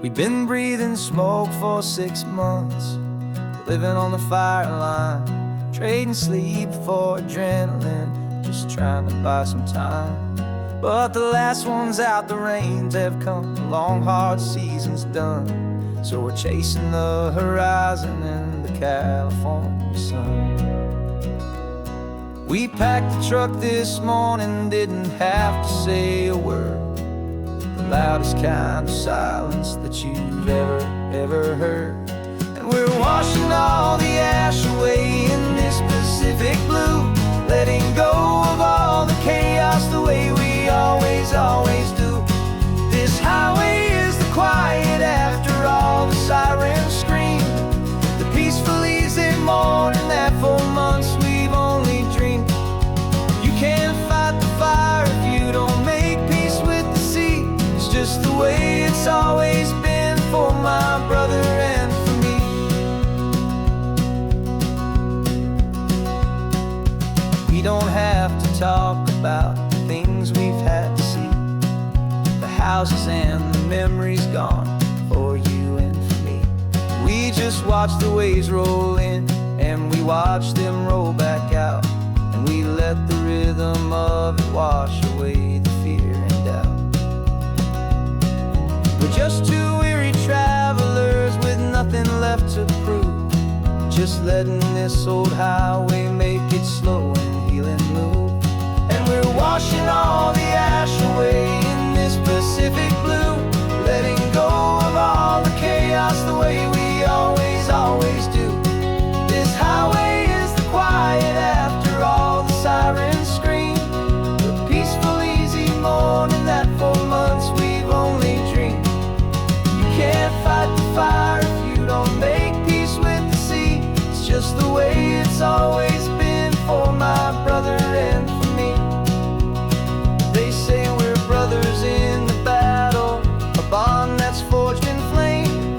We've been breathing smoke for 6 months, living on the fire line, trading sleep for adrenaline, just trying to buy some time. But the last one's out, the rains have come, the long hard season's done. So we're chasing the horizon in the California sun. We packed the truck this morning, didn't have to say a word. The loudest kind of silence that you've ever heard. And we're washing all the ash away in this Pacific blue, letting go of all the chaos the way we always do. This highway is the quiet after all the sirens scream, the peaceful easy morning that for months we've only dreamed. You can't fight the fire if you don't make peace with the sea. It's just the way it's always been for my brother and for me. We don't have to talk about the things we've had to see, the houses and the memories gone for you and for me. We just watch the waves roll in and we watch them roll back out, and we let the rhythm of it wash away the fear and doubt. We're just two weary travelers with nothing left to prove, just letting this old highway make it slow and healing move. And we're washing all the ash away in this Pacific blue, letting go of all the chaos the way we always do. This highway is the quiet after all the sirens scream, the peaceful easy morning that for months we've only dreamed. You can't fight the fire if you don't make peace with the sea. It's just the way it's always been for my brother and for me. They say we're brothers in the battle, a bond that's forged in flame.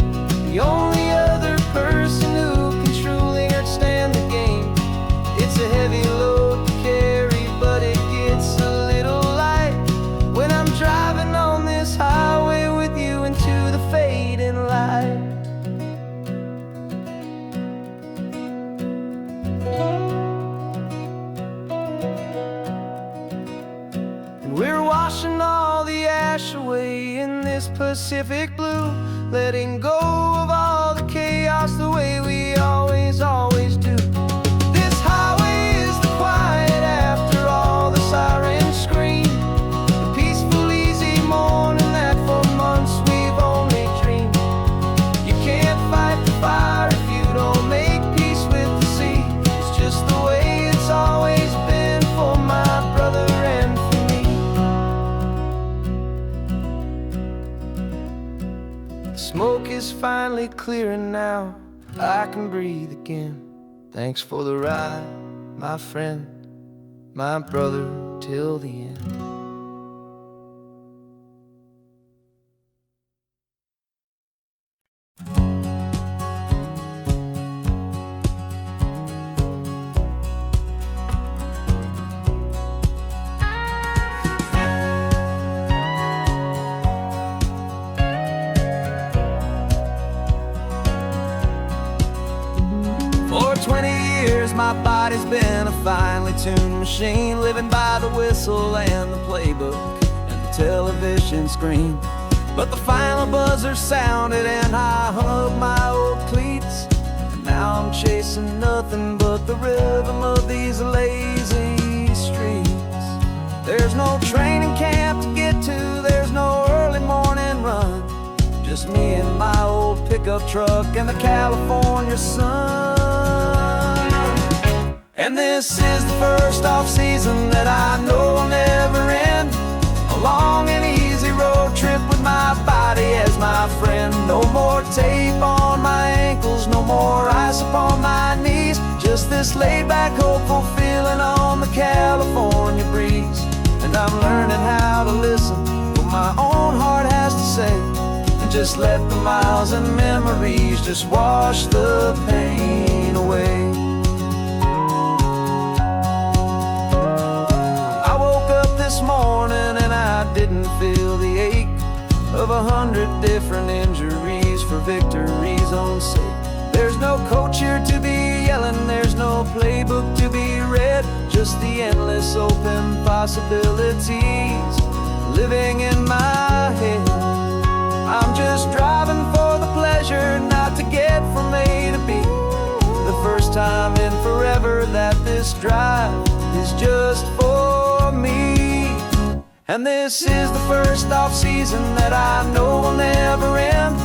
The only other person who can truly stand the game. It's a heavy load to carry, but it gets a little light when I'm driving on this highway with you into the fading light. And we're washing all the ash away in this Pacific blue, letting go of all the chaos the way we always do. This highway is the quiet after all the sirens scream, the peaceful easy morning that for months we've only dreamed. You can't fight the fire if you don't make peace with the sea. It's just the way it's always been for my brother and for me. The smoke is finally clearing now, I can breathe again. Thanks for the ride, my friend, my brother, till the end. For 20 years my body's been a finely tuned machine, living by the whistle and the playbook and the television screen. But the final buzzer sounded and I hung up my old cleats, and now I'm chasing nothing but the rhythm of these lazy streets. There's no training camp to get to, there's no early morning run, just me and my old pickup truck and the California sun. And this is the first off-season that I know will never end, a long and easy road trip with my body as my friend. No more tape on my ankles, no more ice upon my knees, just this laid-back, hopeful feeling on the California breeze. And I'm learning how to listen to what my own heart has to say, and just let the miles and memories just wash the pain away. I woke up this morning and I feel the ache of 100 different injuries for victory's own sake. There's no coach here to be yelling, there's no playbook to be read, just the endless open possibilities living in my head. I'm just driving for the pleasure, not to get from A to B. The first time in forever that this drive is just for me. And this is the first off-season that I know will never end.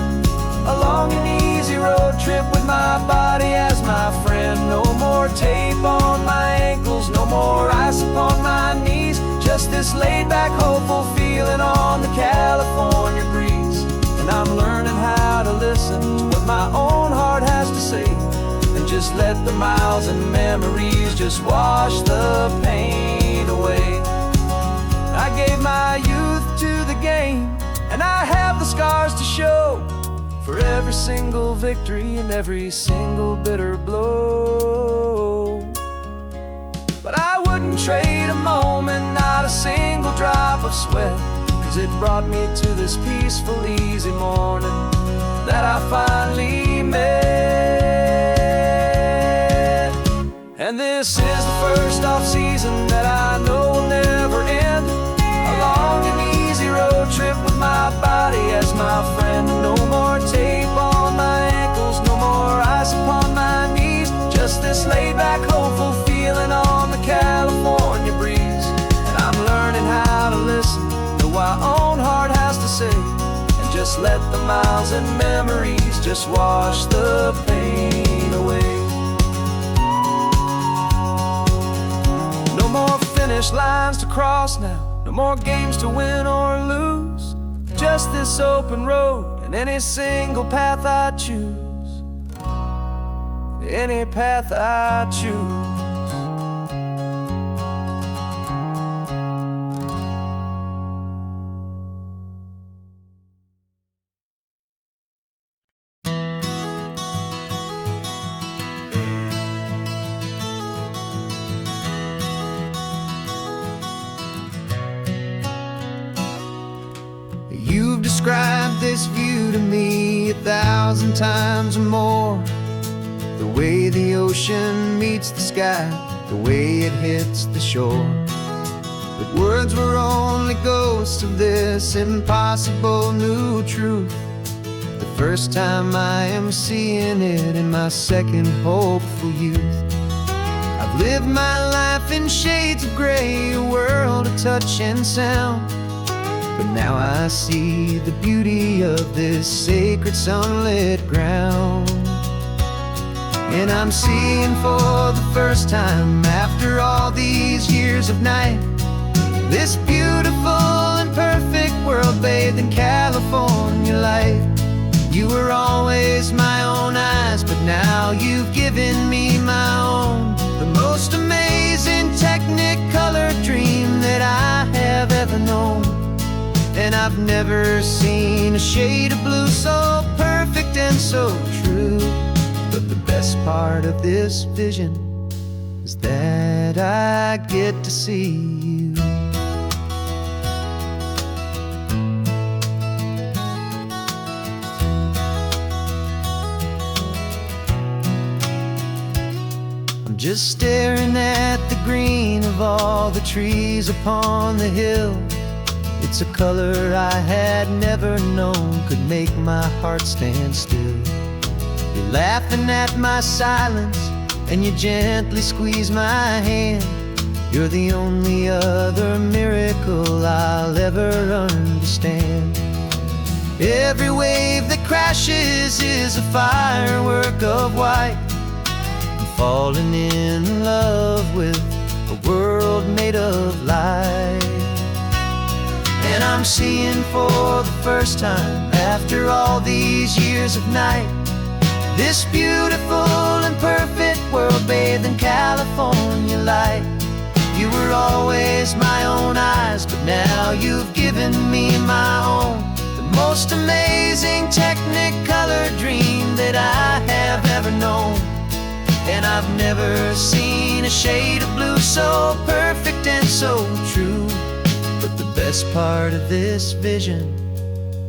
A long and easy road trip with my body as my friend. No more tape on my ankles, no more ice upon my knees. Just this laid-back, hopeful feeling on the California breeze. And I'm learning how to listen to what my own heart has to say, and just let the miles and memories just wash the pain away. I gave my youth to the game, and I have the scars to show for every single victory and every single bitter blow. But I wouldn't trade a moment, not a single drop of sweat, 'cause it brought me to this peaceful, easy morning that I finally met. And this is the first off-season that I know will never end. A long and easy road trip with my body as my friend. No more tape on my ankles, no more ice upon my knees. Just this laid-back, hopeful feeling on the California breeze. And I'm learning how to listen to what my own heart has to say, and just let the miles and memories just wash the pain away. No more finish lines to cross now, no more games to win or lose. Just this open road and any single path I choose. Any path I choose. You've described this view to me 1,000 times or more. The way the ocean meets the sky, the way it hits the shore. But words were only ghosts of this impossible new truth. The first time I am seeing it in my second hopeful youth. I've lived my life in shades of gray, a world of touch and sound. But now I see the beauty of this sacred sunlit ground. And I'm seeing for the first time, after all these years of night, this beautiful and perfect world bathed in California light. You were always my own eyes, but now you've given me my own. The most amazing technicolor dream that I have ever known. And I've never seen a shade of blue so perfect and so true. But the best part of this vision is that I get to see you. I'm just staring at the green of all the trees upon the hill. It's a color I had never known could make my heart stand still. You're laughing at my silence, and you gently squeeze my hand. You're the only other miracle I'll ever understand. Every wave that crashes is a firework of white. I'm falling in love with a world made of light. And I'm seeing for the first time, after all these years of night, this beautiful and perfect world bathed in California light. You were always my own eyes, but now you've given me my own. The most amazing technicolor dream that I have ever known. And I've never seen a shade of blue so perfect and so true. But the best best part of this vision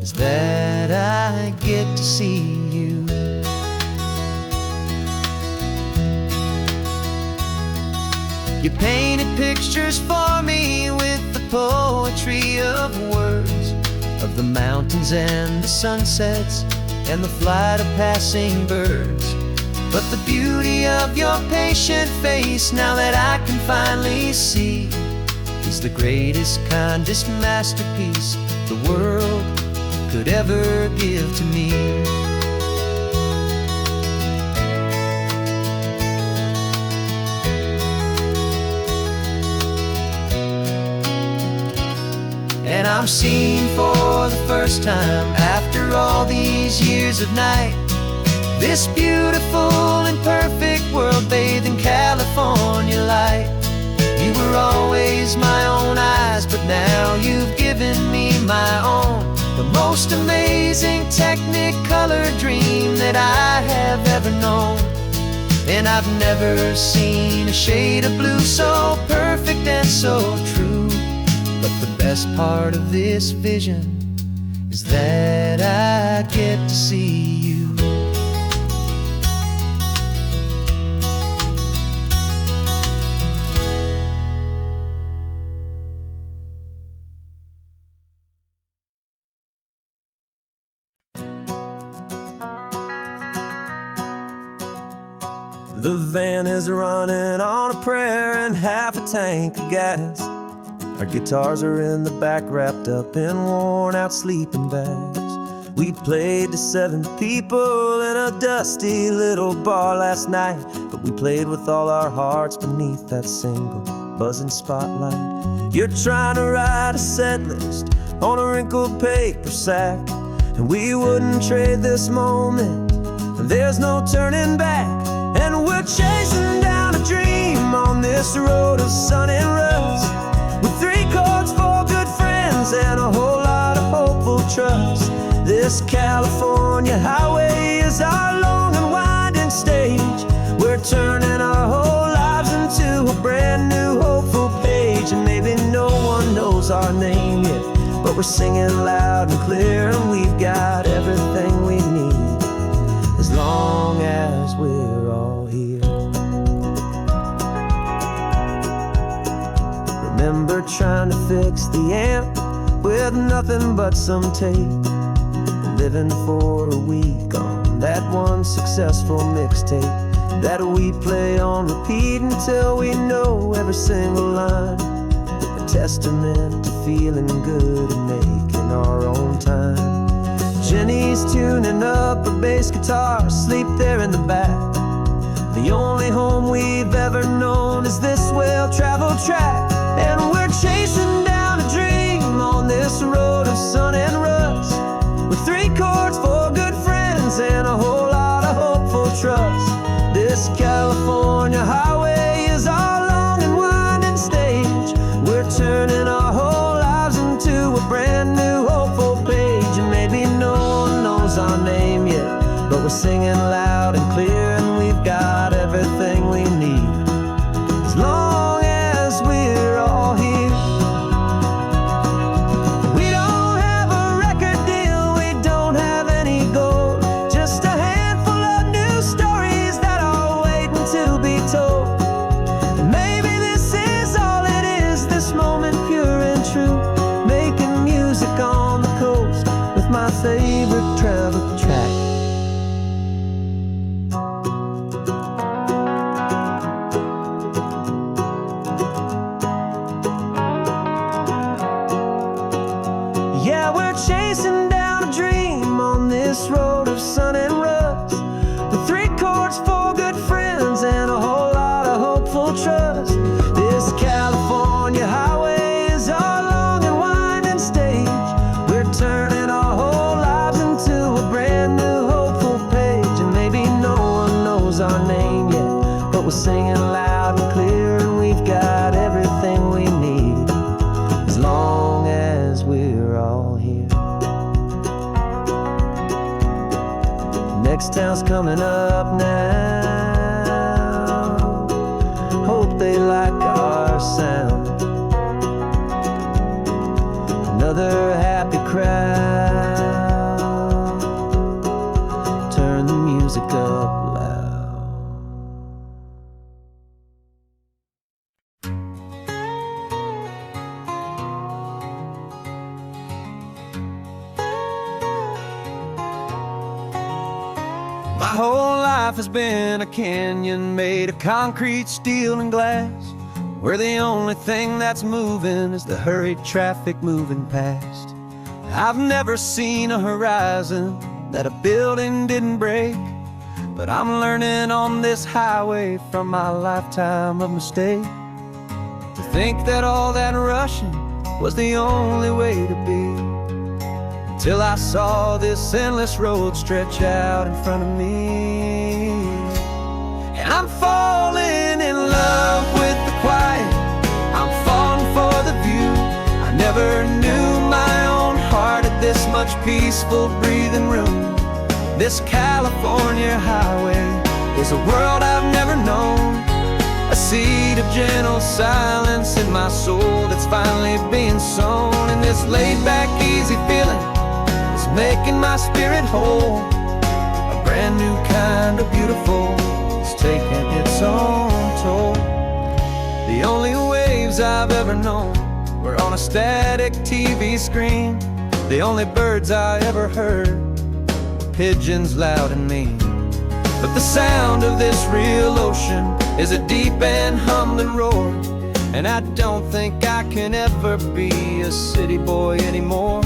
is that I get to see you. You painted pictures for me with the poetry of words, of the mountains and the sunsets and the flight of passing birds. But the beauty of your patient face, now that I can finally see, is the greatest, kindest masterpiece the world could ever give to me. And I'm seeing for the first time, after all these years of night, this beautiful and perfect world bathed in California light. You were always my own eyes, but now you've given me my own, the most amazing technicolor dream that I have ever known. And I've never seen a shade of blue so perfect and so true. But the best part of this vision is that I get to see you. The van is running on a prayer and half a tank of gas. Our guitars are in the back, wrapped up in worn-out sleeping bags. We played to 7 people in a dusty little bar last night, but we played with all our hearts beneath that single buzzing spotlight. You're trying to write a set list on a wrinkled paper sack, and we wouldn't trade this moment, and there's no turning back. And we're chasing down a dream on this road of sun and rust, with 3 chords, 4 good friends, and a whole lot of hopeful trust. This California highway is our long and winding stage. We're turning our whole lives into a brand new hopeful page. And maybe no one knows our name yet, but we're singing loud and clear, and we've got everything we need, as long as we're all here. Remember trying to fix the amp with nothing but some tape, living for a week on that one successful mixtape that we play on repeat until we know every single line. A testament to feeling good and making our own time. Jenny's tuning up her bass guitar, asleep there in the back. The only home we've ever known is this well-traveled track. And we're chasing down a dream on this road of sun and rust, with 3 chords, 4 good friends, and a whole lot of hopeful trust. This California highway is our long and winding stage. We're turning our whole lives into a brand new hopeful page. And maybe no one knows our name yet, but we're singing loud and clear, and we've got everything we need, as long as we're all here. We don't have a record deal, we don't have any gold, just a handful of new stories that are waiting to be told. And maybe this is all it is, this moment pure and true, making music on the coast with my favorite travel track. Yeah, we're chasing down a dream on this road of sun and rust, with 3 chords, 4 good friends, and a whole lot of hopeful trust. This California highway is our long and winding stage. We're turning our whole lives into a brand new hopeful page. And maybe no one knows our name yet, but we're singing loud and clear, and we've got everything we need, as long as we're all here. Next town's coming up now, hope they like our sound. crowd. Turn the music up loud. My whole life has been a canyon made of concrete, steel, and glass, where the only thing that's moving is the hurried traffic moving past. I've never seen a horizon that a building didn't break, but I'm learning on this highway from my lifetime of mistakes to think that all that rushing was the only way to be, till I saw this endless road stretch out in front of me. And I'm falling in love with the quiet, I'm falling for the view. I never knew my own heart had this much peaceful breathing room. This California highway is a world I've never known, a seed of gentle silence in my soul that's finally being sown. And this laid-back, easy feeling is making my spirit whole. A brand new kind of beautiful is taking its own toll. The only waves I've ever known were on a static TV screen. The only birds I ever heard were pigeons loud and mean. But the sound of this real ocean is a deep and humbling roar, and I don't think I can ever be a city boy anymore.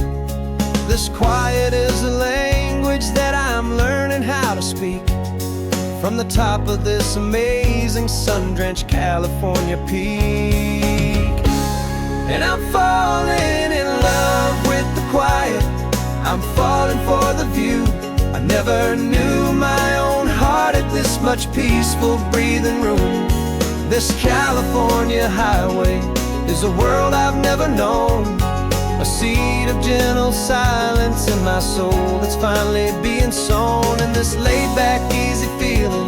This quiet is a language that I'm learning how to speak from the top of this amazing sun-drenched California peak. And I'm falling in love with the quiet, I'm falling for the view. I never knew my own heart had this much peaceful breathing room. This California highway is a world I've never known, a seed of gentle silence in my soul that's finally being sown. And this laid-back, easy feeling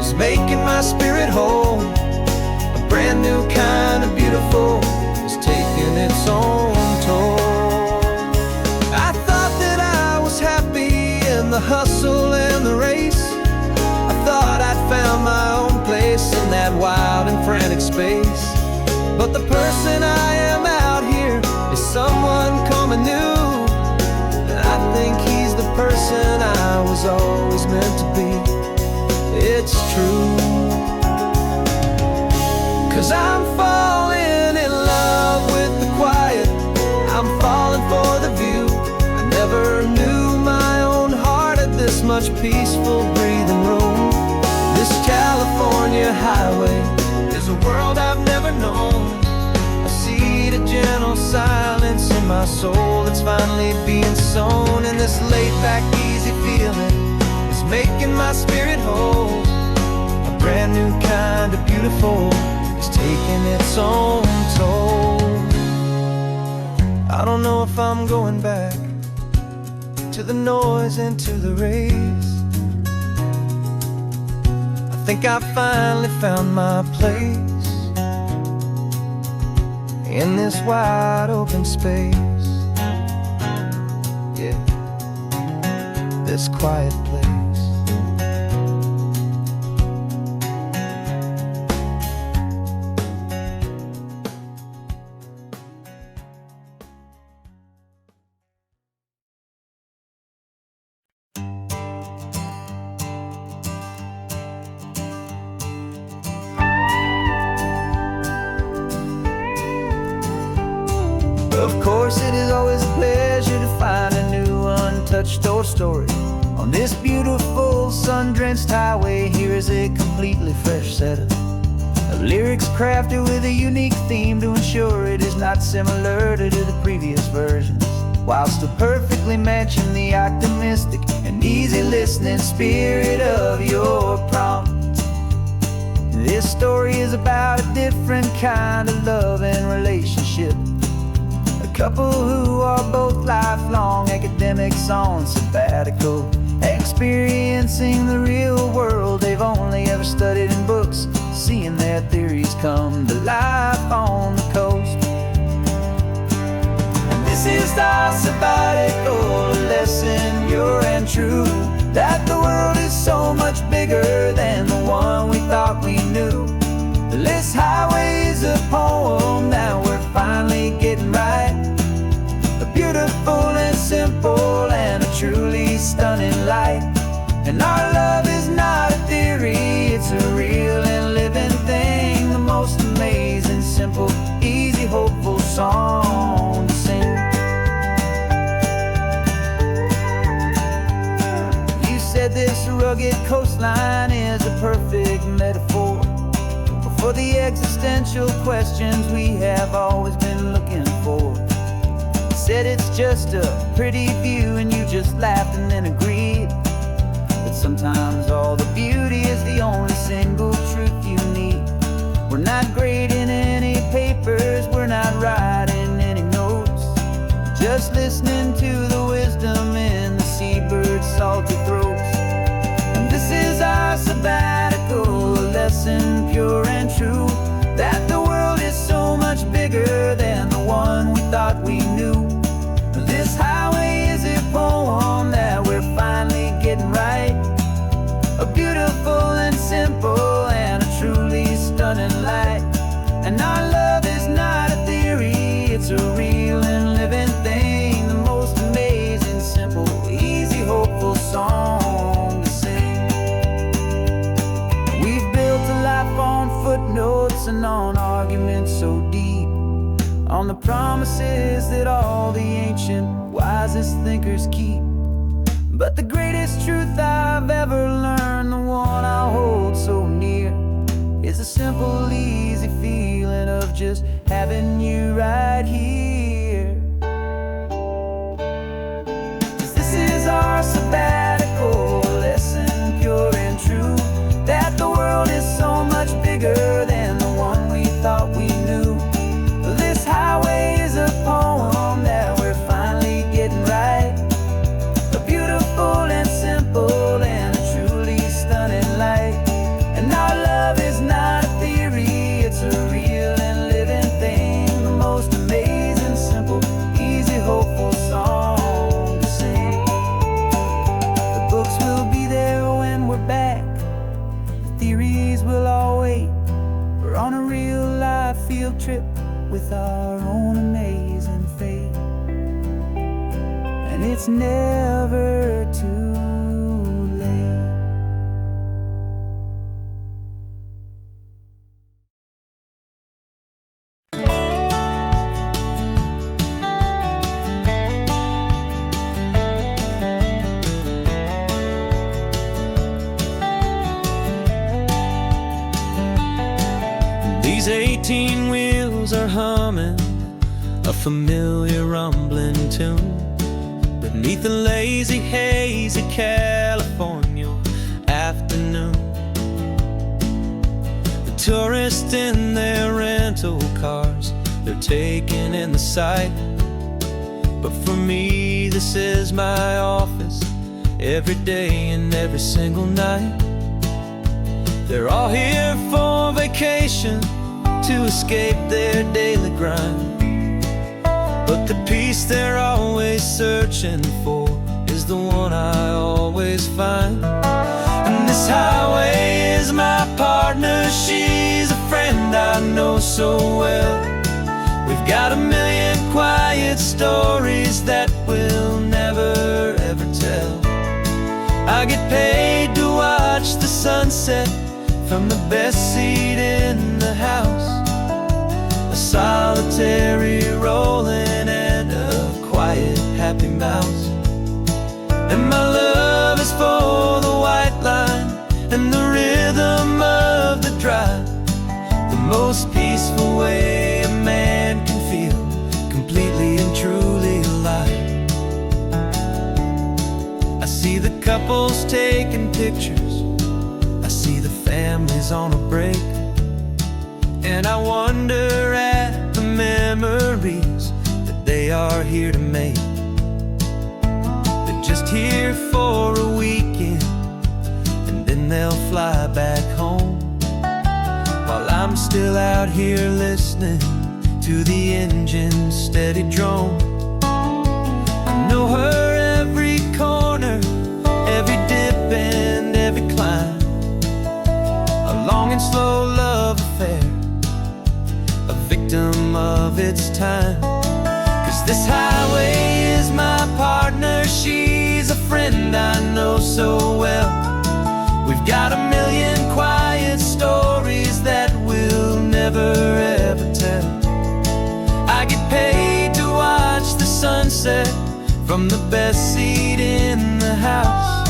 is making my spirit whole. A brand new kind of beautiful is taking its own toll. I thought that I was happy in the hustle and the race. I thought I'd found my own place in that wild and frantic space. But the person I am out here is someone coming new, and I think he's the person I was always meant to be. It's true, 'cause I'm falling in love with the quiet, I'm falling for the view. I never knew my own heart had this much peaceful breathing room. This California highway is a world I've never known, a seed of gentle silence in my soul that's finally being sown. And this laid-back, easy feeling is making my spirit whole. A brand new kind of beautiful is taking its own toll. I don't know if I'm going back to the noise and to the race. I think I finally found my place in this wide open space. Yeah, this quiet place. Of course, it is always a pleasure to find a new untouched old story. On this beautiful sun-drenched highway, here is a completely fresh set of lyrics crafted with a unique theme to ensure it is not similar to the previous versions, while still perfectly matching the optimistic and easy listening spirit of your prompt. This story is about a different kind of love and relationship. Couple who are both lifelong academics on sabbatical, experiencing the real world they've only ever studied in books, seeing their theories come to life on the coast. And this is our sabbatical, a lesson pure and true, that the world is so much bigger than the one we thought we knew. This highway is a poem that we're finally getting right, a beautiful and simple and a truly stunning light. And our love is not a theory, it's a real and living thing, the most amazing, simple, easy, hopeful song to sing. You said this rugged coastline is a perfect metaphor for the existential questions we have always been looking for. You said it's just a pretty view and you just laughed and then agreed. But sometimes all the beauty is the only single truth you need. We're not grading any papers, we're not writing any notes, just listening to the wisdom in the seabird's salty throats. And this is our sabbatical, a lesson pure and true, that the world is so much bigger than the one we thought we knew. This highway is a poem that we're finally getting right, a beautiful and simple and a truly stunning light. And our love is not a theory, it's a real and living thing, the most amazing, simple, easy, hopeful song to sing. We've built a life on footnotes and on arguments so deep, on the promises that all the ancient, wisest thinkers keep. But the greatest truth I've ever learned, the one I hold so near, is a simple, easy feeling of just having you right here. 'Cause this is our sabbatical, a lesson pure and true, that the world is so much bigger than the one we thought we knew. This highway is a poem that we're finally getting right, a beautiful and simple and a truly stunning light. And our love is not a theory, it's a real and living thing, the most amazing, simple, easy, hopeful song to sing. The books will be there when we're back, the theories will all wait. We're on a real life field trip with our own amazing fate, and it's never too late. These 18 wheels are humming a familiar rumbling tune beneath the lazy haze of California afternoon. The tourists in their rental cars, they're taking in the sight, but for me this is my office every day and every single night. They're all here for vacation, to escape their daily grind, but the peace they're always searching for is the one I always find. And this highway is my partner, she's a friend I know so well. We've got a million quiet stories that we'll never ever tell. I get paid to watch the sunset from the best seat in the house, a solitary rolling and a quiet happy mouse. And my love is for the white line and the rhythm of the drive, the most peaceful way a man can feel completely and truly alive. I see the couples taking pictures, I see the families on a break, and I wonder at the memories that they are here to make. They're just here for a weekend and then they'll fly back home, while I'm still out here listening to the engine's steady drone. know her every corner, every dip and every climb. A long and slow love affair, a victim of its time. 'Cause this highway is my partner, she's a friend I know so well. We've got a million quiet stories that we'll never ever tell. I get paid to watch the sunset from the best seat in the house.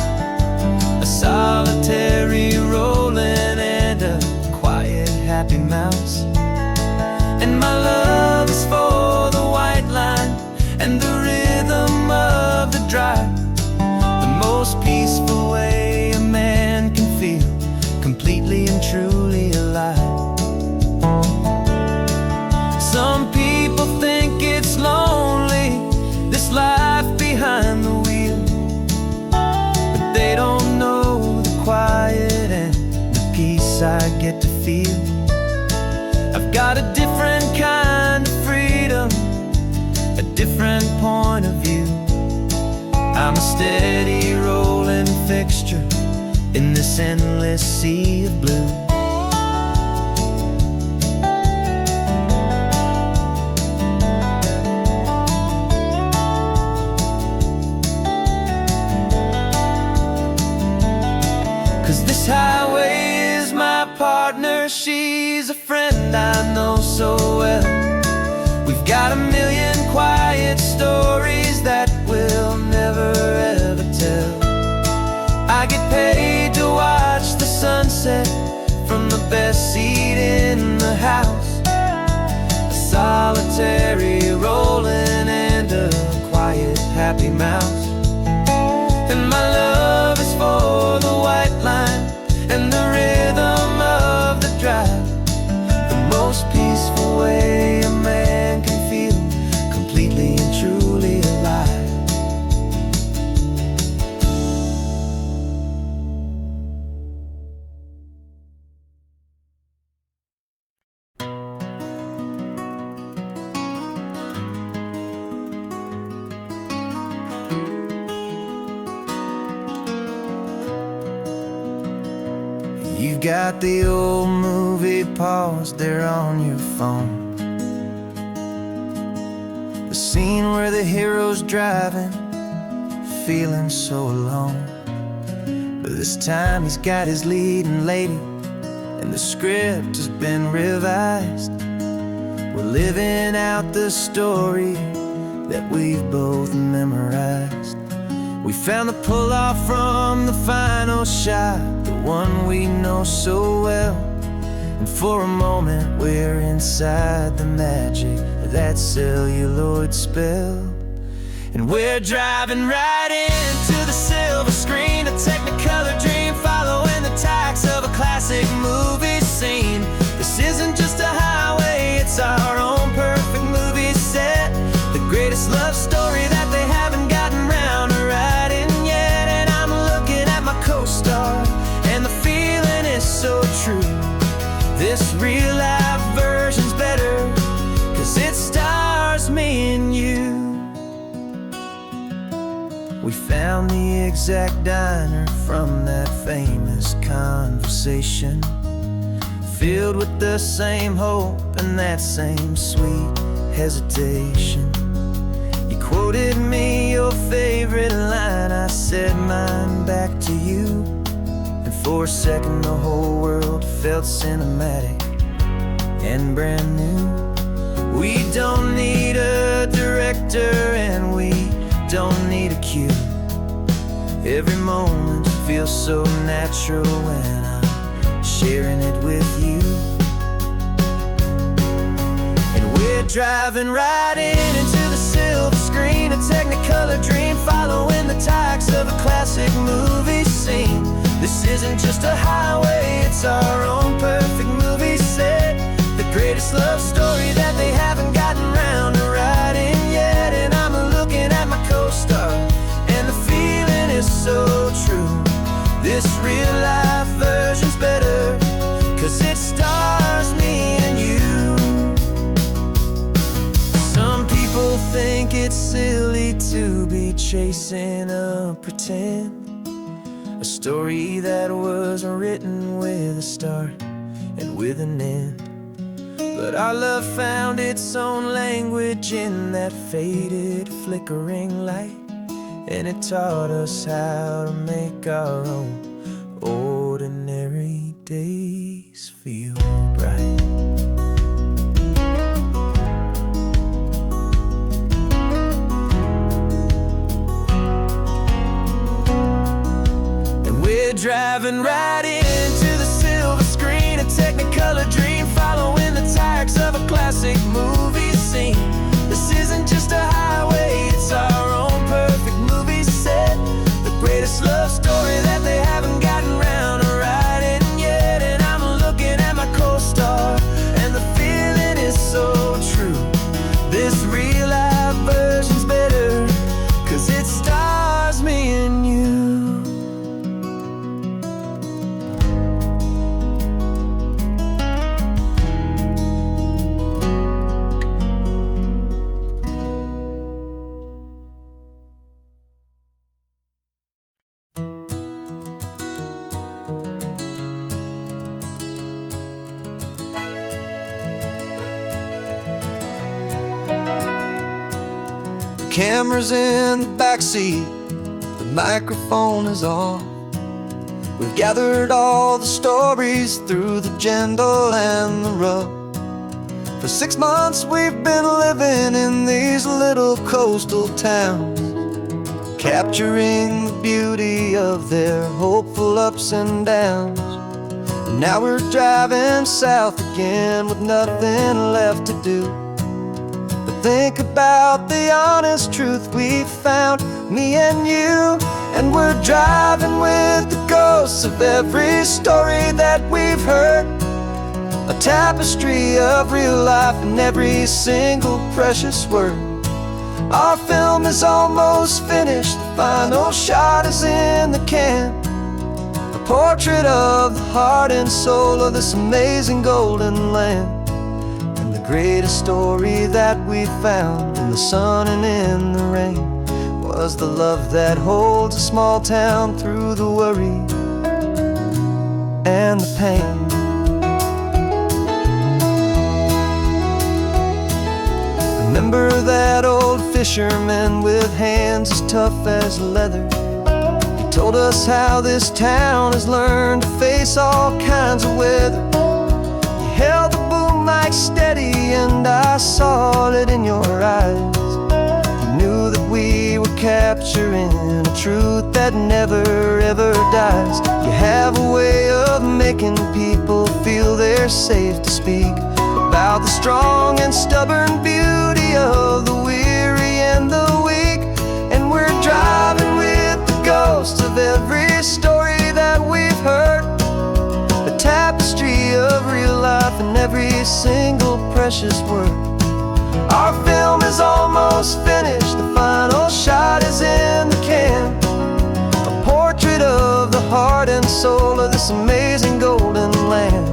A solitary rolling and a quiet happy mouse. And my love is for the white line and the rhythm of the drive, the most peaceful way a man can feel completely and truly alive. Some people think it's lonely, this life behind the wheel, but they don't know the quiet and the peace I get to feel. I've got a different kind of freedom, a different point of view. I'm a steady rolling fixture in this endless sea of blue. 'Cause this highway is my partner, she's a friend I know so well. We've got a million quiet stories that we'll never ever tell. I get paid to watch the sunset from the best seat in the house. A solitary rolling and a quiet happy mouse. And my love is for the white line and the rhythm of the drive, the most peaceful way a man can feel completely and truly alive. You've got the old movie paused there on your phone, the scene where the hero's driving, feeling so alone. But this time he's got his leading lady, and the script has been revised. We're living out the story that we've both memorized. We found the pull-off from the final shot, the one we know so well. And for a moment we're inside the magic of that celluloid spell. And we're driving right into the silver screen, a technicolor dream following the tacks of a classic movie scene. This isn't just a highway, it's our own perfect movie set, the greatest love story that they haven't gotten round to writing yet. And I'm looking at my co-star, and the feeling is so true. This real life version's better, 'cause it stars me and you. We found the exact diner from that famous conversation, filled with the same hope and that same sweet hesitation. You quoted me your favorite line, I said mine back to you. And for a second the whole world felt cinematic and brand new. We don't need a director and we don't need a cue. Every moment feels so natural when I'm sharing it with you. And we're driving right into the silver screen, a technicolor dream following the tacks of a classic movie scene. This isn't just a highway, it's our own perfect movie set, the greatest love story that they haven't gotten round to writing yet. And I'm looking at my co-star, and the feeling is so true. This real life version's better, 'cause it stars me and you. Some people think it's silly story to be chasing a pretend, a story that was written with a start and with an end. But our love found its own language in that faded, flickering light, and it taught us how to make our own ordinary days feel bright. Driving right into the silver screen, a Technicolor dream, following the tracks of a classic movie scene. This isn't just a highway, it's our own perfect movie set, the greatest love story that they haven't gotten round to writing yet. And I'm looking at my co-star, and the feeling is so true. This real life version's better, 'cause it stars me and you. Camera's in the backseat, the microphone is on. We've gathered all the stories through the gentle and the rough. For 6 months we've been living in these little coastal towns, capturing the beauty of their hopeful ups and downs. And now we're driving south again with nothing left to do. Think about the honest truth we found, me and you. And we're driving with the ghosts of every story that we've heard, a tapestry of real life in every single precious word. Our film is almost finished, the final shot is in the can, a portrait of the heart and soul of this amazing golden land. Greatest story that we found in the sun and in the rain was the love that holds a small town through the worry and the pain. Remember that old fisherman with hands as tough as leather? He told us how this town has learned to face all kinds of weather. You held the boom mic steady and I saw it in your eyes. You knew that we were capturing a truth that never ever dies. You have a way of making people feel they're safe to speak about the strong and stubborn beauty of the weary and the weak. And we're driving with the ghosts of every story that we've heard, a tapestry of real life in every single precious word. Our film is almost finished, the final shot is in the can, a portrait of the heart and soul of this amazing golden land.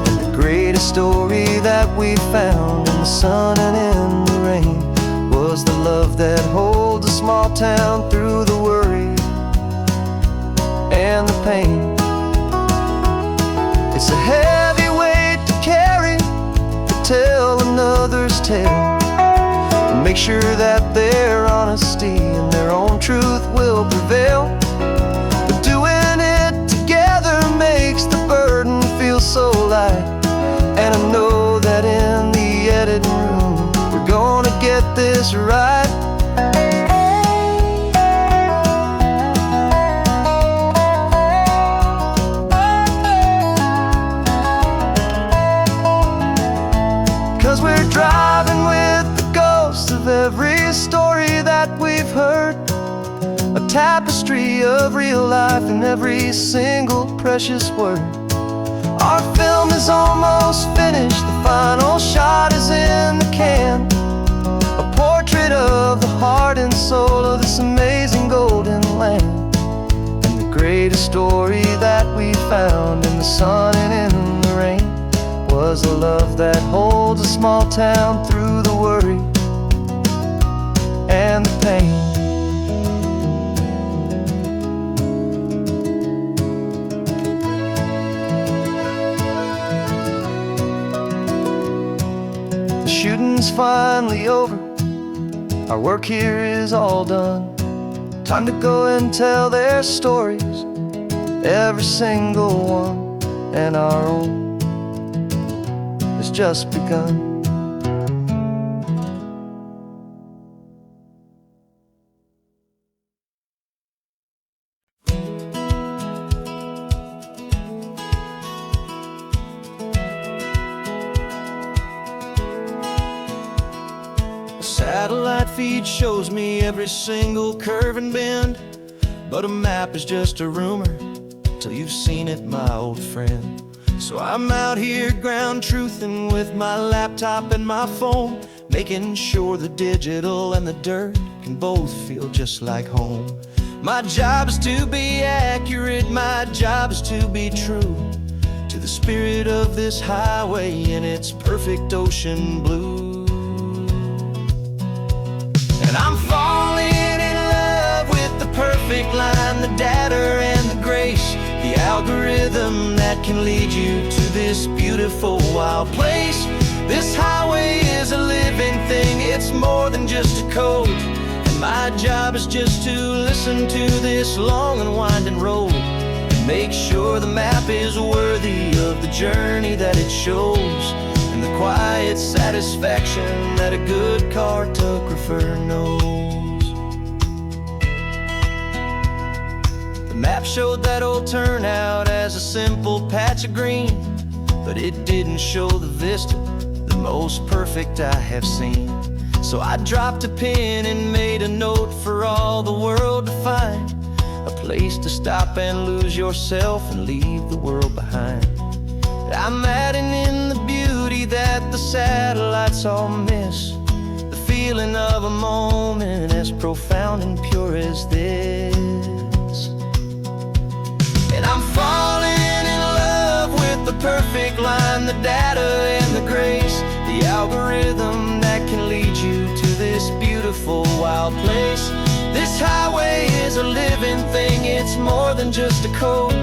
And the greatest story that we found in the sun and in the rain was the love that holds a small town through the worry and the pain. It's a heavy weight to carry, to tell another's tale, and make sure that their honesty and their own truth will prevail. But doing it together makes the burden feel so light. And I know that in the editing room we're gonna get this right. 'Cause we're driving with the ghosts of every story that we've heard, a tapestry of real life in every single precious word. Our film is almost finished, the final shot is in the can, a portrait of the heart and soul of this amazing golden land. And the greatest story that we found in the sun and in the rain was a love that holds a small town through the worry and the pain. The shooting's finally over, our work here is all done. Time to go and tell their stories, every single one, and our own has just begun. Satellite feed shows me every single curve and bend, but a map is just a rumor till you've seen it, my old friend. So I'm out here ground truthing with my laptop and my phone, making sure the digital and the dirt can both feel just like home. My job is to be accurate, my job is to be true to the spirit of this highway in its perfect ocean blue. And I'm falling in love with the perfect line, the data and the grace, the algorithm that can lead you to this beautiful wild place. This highway is a living thing, it's more than just a code. And my job is just to listen to this long and winding road and make sure the map is worthy of the journey that it shows, and the quiet satisfaction that a good cartographer knows. The map showed that old turnout as a simple patch of green, but it didn't show the vista, the most perfect I have seen. So I dropped a pin and made a note for all the world to find, a place to stop and lose yourself and leave the world behind. I'm adding in the beauty that the satellites all miss, the feeling of a moment as profound and pure as this. And I'm falling in love with the perfect line, the data and the grace, the algorithm that can lead you to this beautiful wild place. This highway is a living thing, it's more than just a code.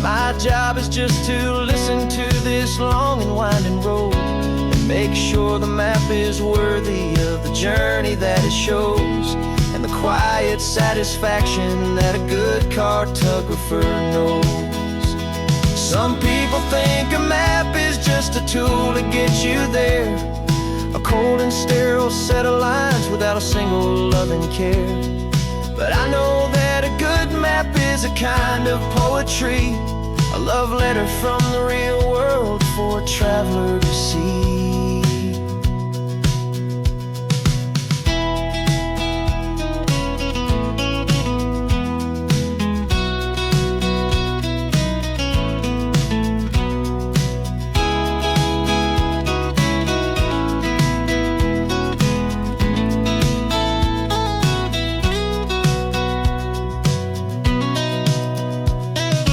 My job is just to listen to this long and winding road and make sure the map is worthy of the journey that it shows, and the quiet satisfaction that a good cartographer knows. Some people think a map is just a tool to get you there, a cold and sterile set of lines without a single loving care. But I know that a good map is a kind of poetry, a love letter from the real world for a traveler to see.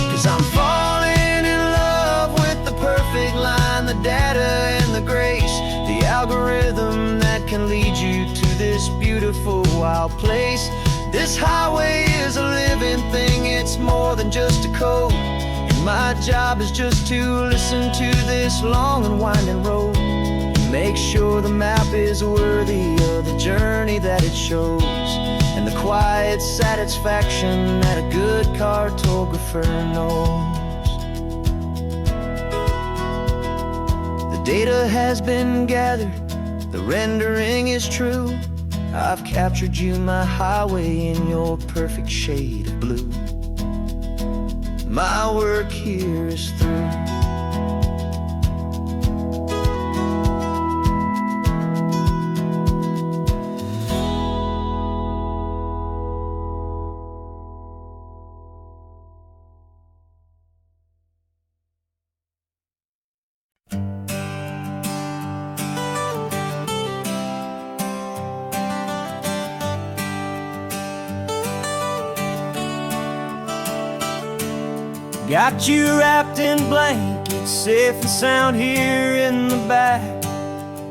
'Cause I'm falling in love with the perfect line, the data and the grace, the algorithm that can lead you to this beautiful wild place. This highway is a living thing, it's more than just a code. And my job is just to listen to this long and winding road and make sure the map is worthy of the journey that it shows, and the quiet satisfaction that a good cartographer knows. The data has been gathered, the rendering is true. I've captured you, my highway, in your perfect shade of blue. My work here is through. Got you wrapped in blankets, safe and sound here in the back.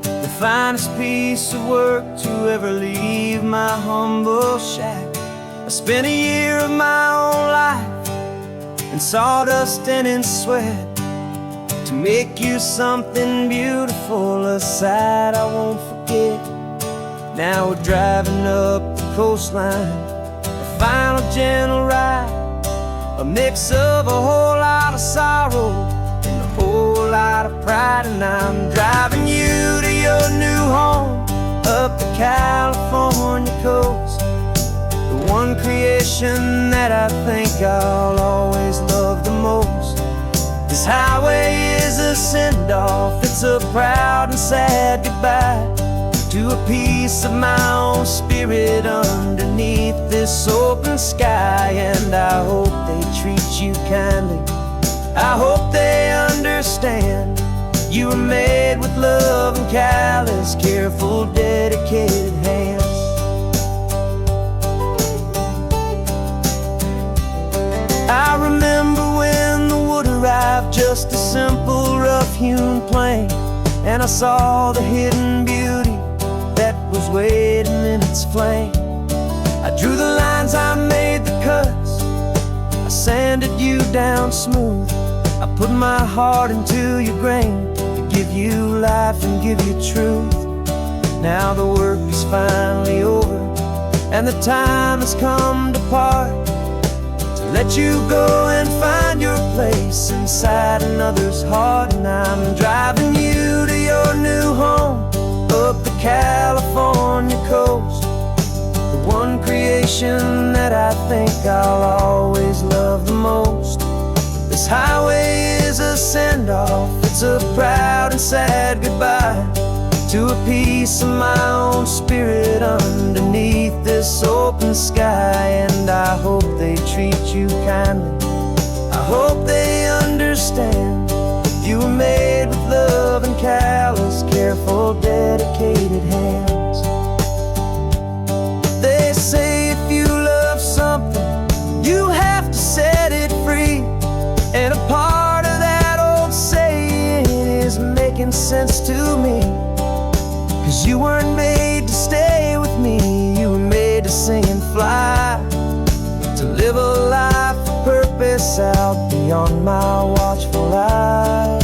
The finest piece of work to ever leave my humble shack. I spent a year of my own life in sawdust and in sweat to make you something beautiful, a sight I won't forget. Now we're driving up the coastline, a final gentle ride, a mix of a whole lot of sorrow and a whole lot of pride. And I'm driving you to your new home up the California coast, the one creation that I think I'll always love the most. This highway is a send-off, it's a proud and sad goodbye to a piece of my own spirit underneath this open sky. And I hope they treat you kindly, I hope they understand you were made with love and callous, careful, dedicated hands. I remember when the wood arrived, just a simple rough-hewn plank, and I saw the hidden beauty that was waiting in its flame. I drew the lines, I made the cuts, I sanded you down smooth. I put my heart into your grain to give you life and give you truth. Now the work is finally over, and the time has come to part, to let you go and find your place inside another's heart. And I'm driving you to your new home up the California coast, the one creation that I think I'll always love the most. This highway is a send-off, it's a proud and sad goodbye to a piece of my own spirit underneath this open sky. And I hope they treat you kindly, I hope they understand you were made with love and callous, careful, dedicated hands. They say if you love something, you have to set it free. And a part of that old saying is making sense to me, 'cause you weren't made to stay with me, you were made to sing and fly, to live a life of purpose out beyond my watchful eye.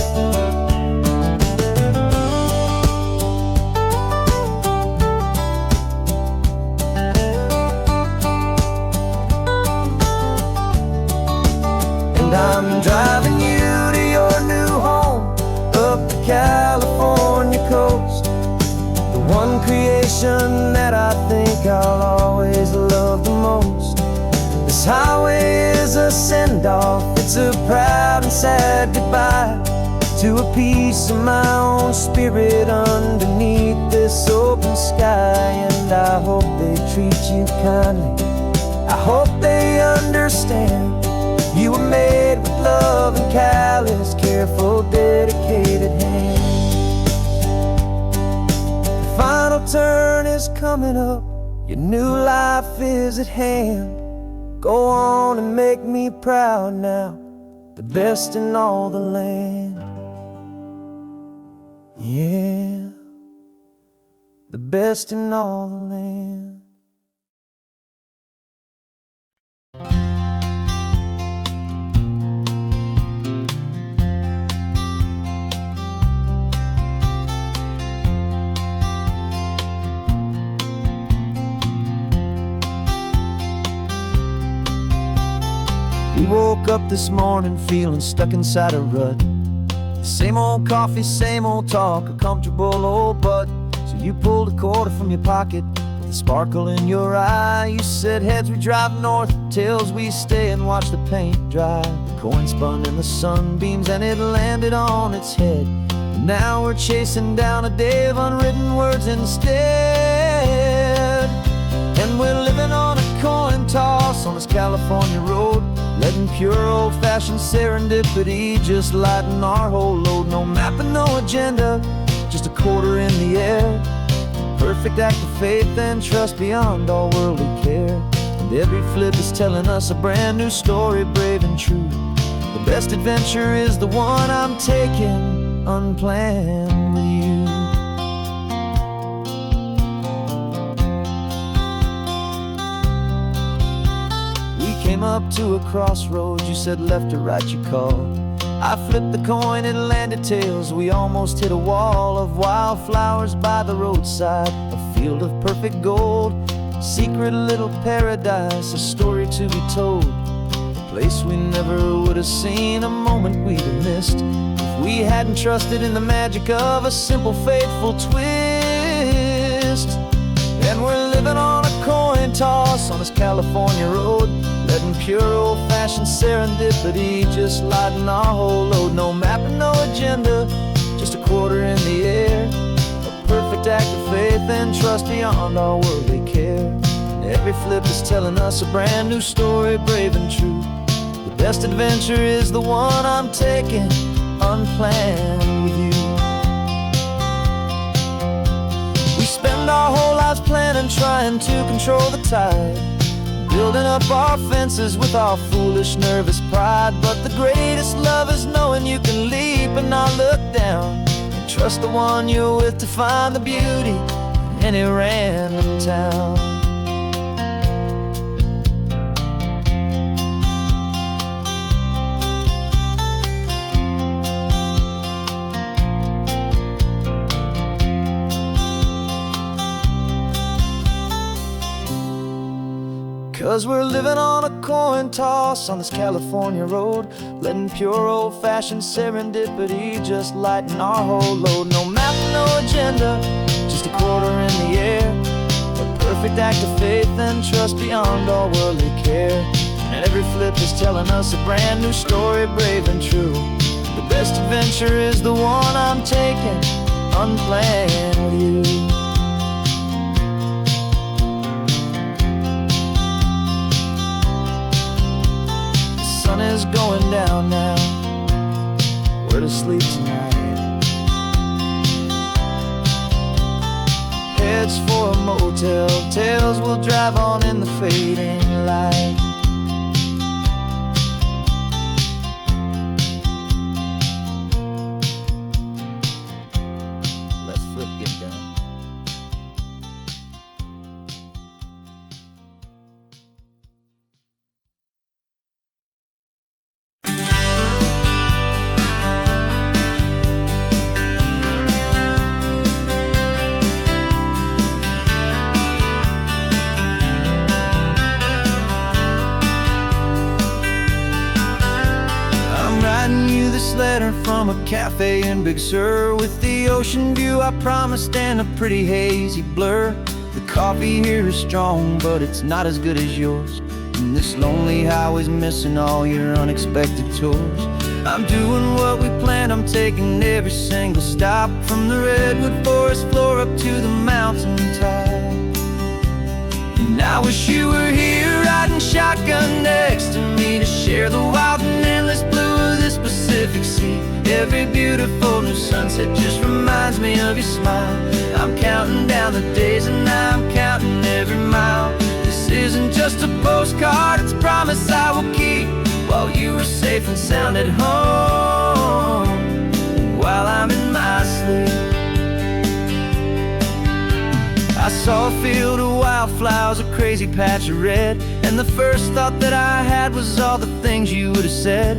And I'm driving you to your new home up the California coast, the one creation that I think I'll always love the most. This highway is a send-off, it's a proud and sad goodbye to a piece of my own spirit underneath this open sky. And I hope they treat you kindly, I hope they understand you were made with love and callous, careful, dedicated hands. The final turn is coming up, your new life is at hand. Go on and make me proud now, the best in all the land. Yeah, the best in all the land. We woke up this morning feeling stuck inside a rut. Same old coffee, same old talk, a comfortable old butt. So you pulled a quarter from your pocket with a sparkle in your eye. You said heads we drive north, tails we stay and watch the paint dry. The coin spun in the sunbeams and it landed on its head. And now we're chasing down a day of unwritten words instead. And we're living on a coin toss on this California road, letting pure old-fashioned serendipity just lighten our whole load. No map and no agenda, just a quarter in the air. Perfect act of faith and trust beyond all worldly care. And every flip is telling us a brand new story, brave and true. The best adventure is the one I'm taking unplanned with you. up to a crossroads. You said left or right, you called. I flipped the coin, it landed tails. We almost hit a wall of wildflowers by the roadside, a field of perfect gold, secret little paradise, a story to be told, a place we never would have seen, a moment we'd have missed if we hadn't trusted in the magic of a simple, faithful twist. And we're living on a coin toss on this California road, letting pure old-fashioned serendipity just lighten our whole load. No map and no agenda, just a quarter in the air, a perfect act of faith and trust beyond our worldly care. And every flip is telling us a brand new story, brave and true. The best adventure is the one I'm taking, unplanned with you. We spend our whole lives planning, trying to control the tide, building up our fences with our foolish, nervous pride. But the greatest love is knowing you can leap and not look down, and trust the one you're with to find the beauty in any random town. 'Cause we're living on a coin toss on this California road, letting pure old-fashioned serendipity just lighten our whole load. No map, no agenda, just a quarter in the air, a perfect act of faith and trust beyond all worldly care. And every flip is telling us a brand new story, brave and true. The best adventure is the one I'm taking, unplanned with you. The sun is going down now, we're to sleep tonight. Heads for a motel, tails will drive on in the fading light. Let's flip get done. Writing you this letter from a cafe in Big Sur, with the ocean view I promised and a pretty hazy blur. The coffee here is strong, but it's not as good as yours, and this lonely highway's missing all your unexpected tours. I'm doing what we planned, I'm taking every single stop, from the redwood forest floor up to the mountain top. And I wish you were here riding shotgun next to me, to share the wild and endless blue of this Pacific Sea. Every beautiful new sunset just reminds me of your smile. I'm counting down the days and I'm counting every mile. This isn't just a postcard, it's a promise I will keep, while you are safe and sound at home, while I'm in my sleep. I saw a field of wildflowers, a crazy patch of red, and the first thought that I had was all the things you would have said.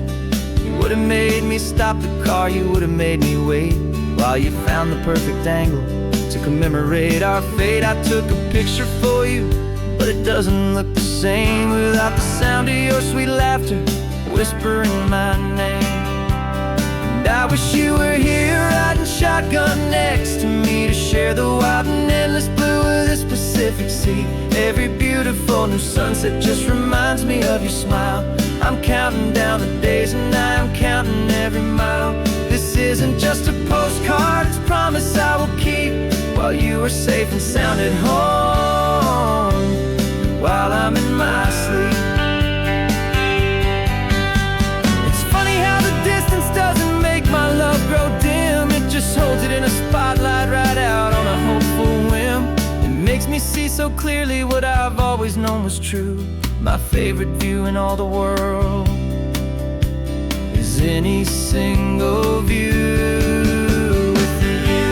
You would have made me stop the car, you would have made me wait, while you found the perfect angle to commemorate our fate. I took a picture for you, but it doesn't look the same without the sound of your sweet laughter whispering my name. And I wish you were here riding shotgun next to me, to share the wild and endless blue of this Pacific Sea. Every beautiful new sunset just reminds me of your smile. I'm counting down the days and I'm counting every mile. This isn't just a postcard, it's a promise I will keep, while you are safe and sound at home, while I'm in my sleep. It's funny how the distance doesn't make my love grow dim, it just holds it in a spotlight right out on a hopeful whim. It makes me see so clearly what I've always known was true. My favorite view in all the world is any single view with you.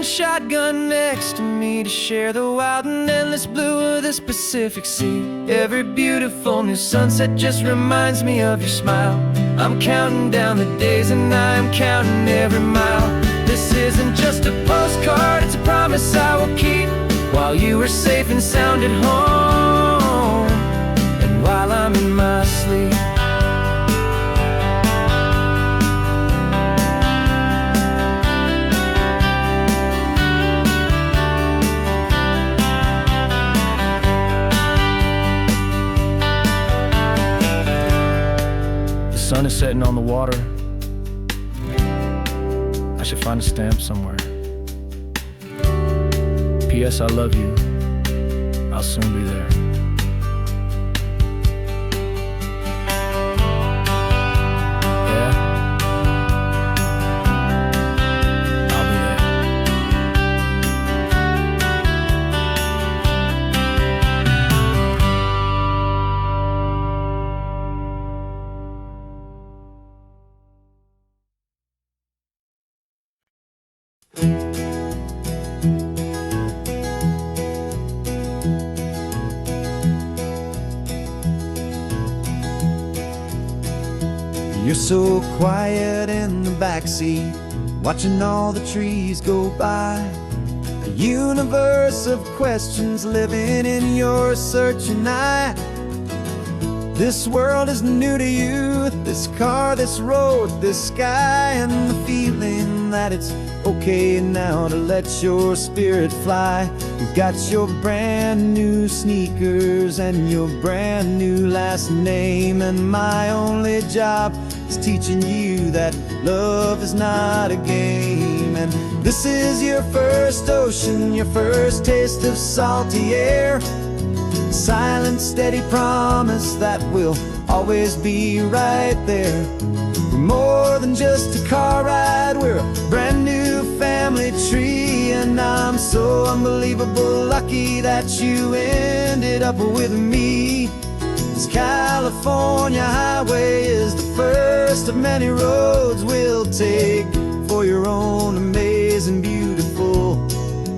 shotgun next to me to share the wild and endless blue of this Pacific Sea. Every beautiful new sunset just reminds me of your smile. I'm counting down the days and I'm counting every mile. This isn't just a postcard, it's a promise I will keep, while you are safe and sound at home, and while I'm in my sleep. The sun is setting on the water. I should find a stamp somewhere. P.S. I love you. I'll soon be there. Yeah? I'll be there. You're so quiet in the backseat, watching all the trees go by. A universe of questions living in your searching eye. This world is new to you, this car, this road, this sky, and the feeling that it's okay now to let your spirit fly. You've got your brand new sneakers and your brand new last name, and my only job is teaching you that love is not a game. And this is your first ocean, your first taste of salty air. Silent, steady promise that we'll always be right there. We're more than just a car ride, we're a brand new family tree. And I'm so unbelievable lucky that you ended up with me. This California highway is the first of many roads we'll take for your own amazing, beautiful,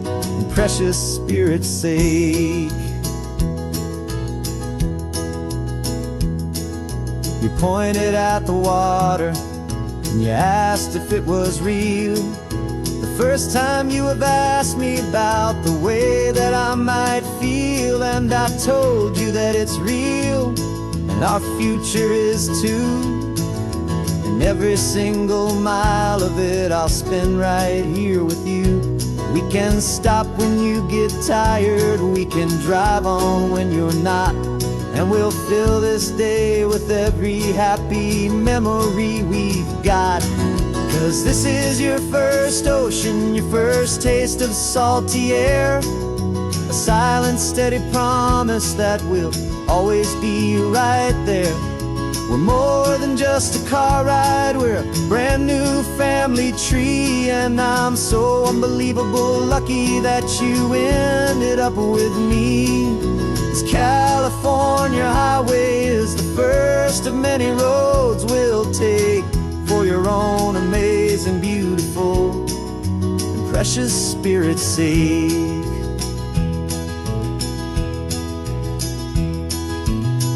and precious spirit's sake. You pointed at the water and you asked if it was real. The first time you have asked me about the way that I might feel, and I told you that it's real and our future is too. And every single mile of it I'll spend right here with you. We can stop when you get tired, we can drive on when you're not, and we'll fill this day with every happy memory we've got. 'Cause this is your first ocean, your first taste of salty air. A silent, steady promise that we'll always be right there. We're more than just a car ride, we're a brand new family tree. And I'm so unbelievable lucky that you ended up with me. This California highway is the first of many roads we'll take for your own amazing, beautiful, and precious spirit's sake.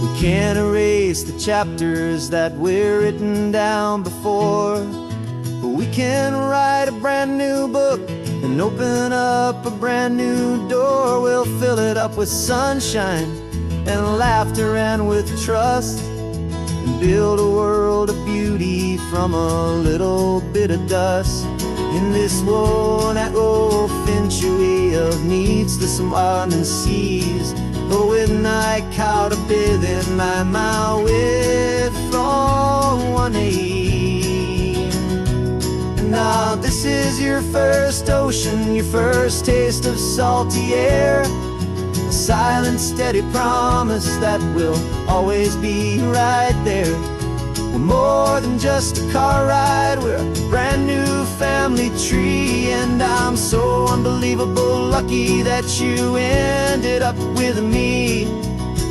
We can't erase the chapters that we're written down before, but we can write a brand new book and open up a brand new door. We'll fill it up with sunshine and laughter and with trust, and build a world of beauty from a little bit of dust. In this world that finchuí of needs to some and seas, but with night caught a bit in my way from one aid. Now this is your first ocean, your first taste of salty air. A silent, steady promise that we'll always be right there. We're more than just a car ride, we're a brand new family tree. And I'm so unbelievable lucky that you ended up with me.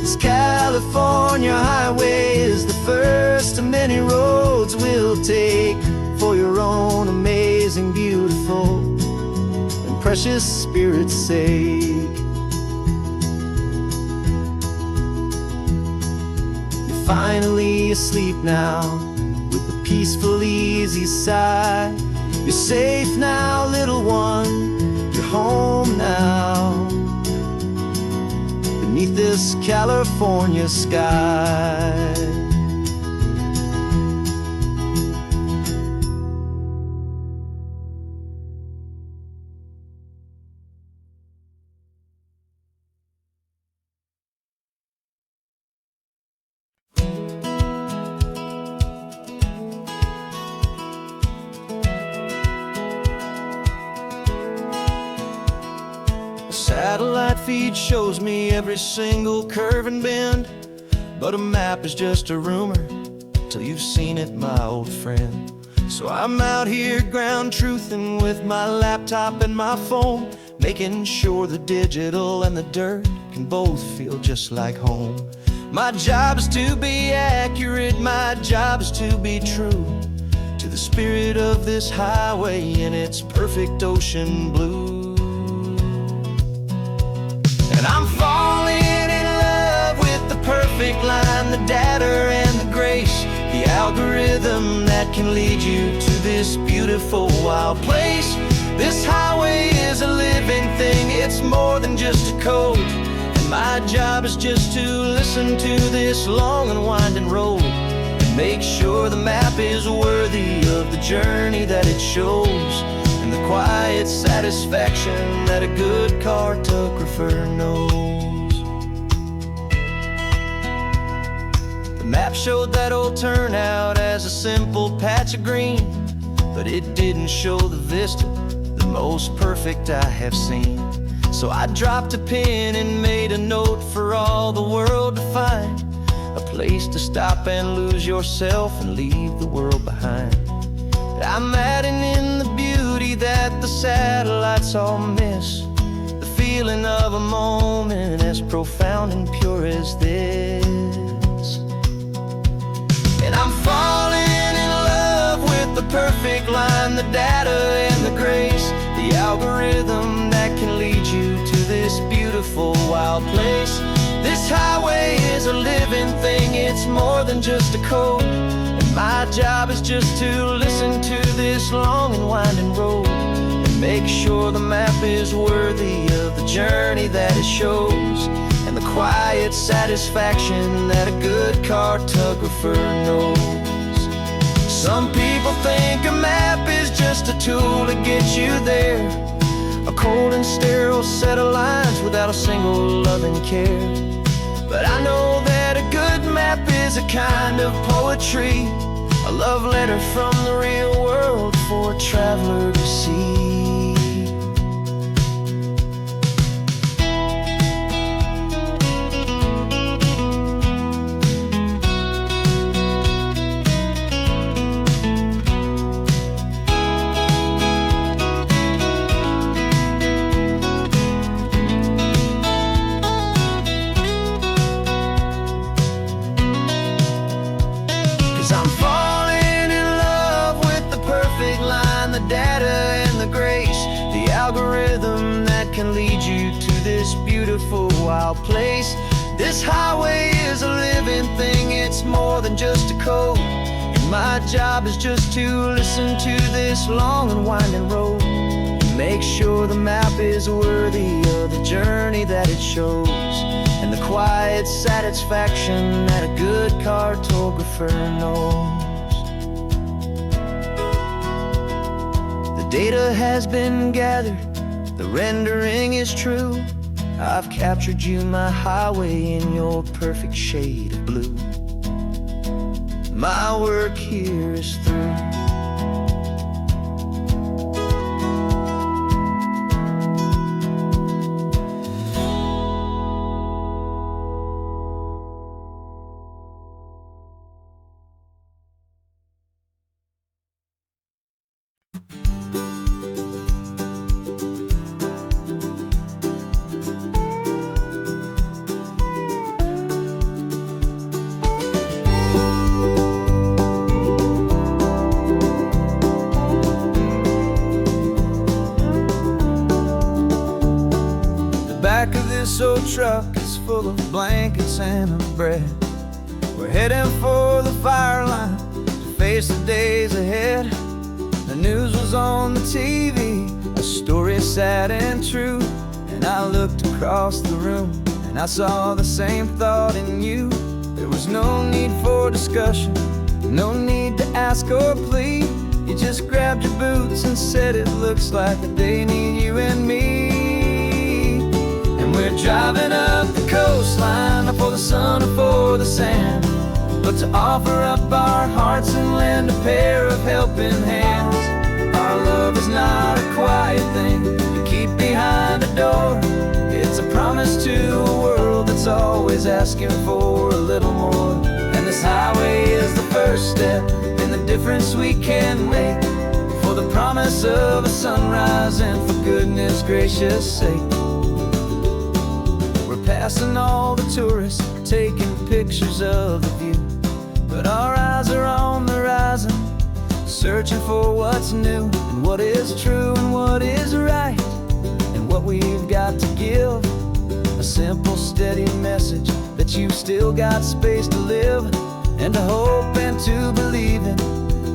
This California highway is the first of many roads we'll take for your own amazing, beautiful, and precious spirit's sake. You're finally asleep now, with a peaceful, easy sigh. You're safe now, little one, you're home now, beneath this California sky. Satellite feed shows me every single curve and bend, but a map is just a rumor till you've seen it, my old friend. So I'm out here ground truthing with my laptop and my phone, making sure the digital and the dirt can both feel just like home. My job is to be accurate, my job is to be true to the spirit of this highway in its perfect ocean blue. And I'm falling in love with the perfect line, the data and the grace, the algorithm that can lead you to this beautiful wild place. This highway is a living thing, it's more than just a code. And my job is just to listen to this long and winding road and make sure the map is worthy of the journey that it shows, and the quiet satisfaction that a good cartographer knows. The map showed that old turnout as a simple patch of green, but it didn't show the vista, the most perfect I have seen. So I dropped a pin and made a note for all the world to find, a place to stop and lose yourself and leave the world behind. I'm adding in the beauty that the satellites all miss, the feeling of a moment as profound and pure as this. And I'm falling in love with the perfect line, the data and the grace, the algorithm that can lead you to this beautiful wild place. This highway is a living thing, it's more than just a code. My job is just to listen to this long and winding road and make sure the map is worthy of the journey that it shows, and the quiet satisfaction that a good cartographer knows. Some people think a map is just a tool to get you there, a cold and sterile set of lines without a single loving care. But I know that a good map is a kind of poetry, a love letter from the real world for a traveler to see. 'Cause I'm falling in love with the perfect line, the data and the grace, the algorithm that can lead you to this beautiful wild place. This highway is a living thing, it's more than just a code. And my job is just to listen to this long and winding road and make sure the map is worthy of the journey that it shows, and the quiet satisfaction that a good cartographer knows. The data has been gathered, the rendering is true. I've captured you, my highway, in your perfect shade of blue. My work here is through. this old truck is full of blankets and a bread. We're heading for the fire line to face the days ahead. The news was on the TV, a story sad and true. And I looked across the room and I saw the same thought in you. There was no need for discussion, no need to ask or plead. You just grabbed your boots and said it looks like the day need you and me. And we're driving up the coastline, not for the sun or for the sand, but to offer up our hearts and lend a pair of helping hands. Our love is not a quiet thing you keep behind a door. It's a promise to a world that's always asking for a little more. And this highway is the first step in the difference we can make, for the promise of a sunrise and for goodness gracious sake. We're passing all the tourists, taking pictures of the view, but our eyes are on the horizon, searching for what's new and what is true and what is right, and what we've got to give. A simple, steady message that you've still got space to live, and to hope and to believe in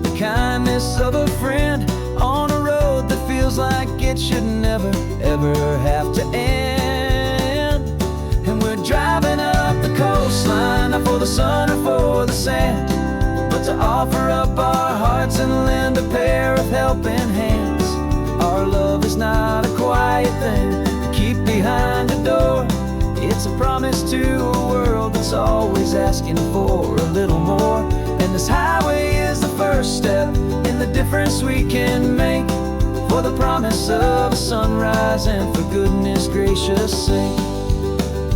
the kindness of a friend on a road that feels like it should never, ever have to end. And we're driving up the coastline, not for the sun or for the sand, but to offer up our hearts and lend a pair of helping hands. Our love is not a quiet thing to keep behind a door. It's a promise to a world that's always asking for a little more. And this highway is the first step in the difference we can make, for the promise of a sunrise and for goodness gracious sake.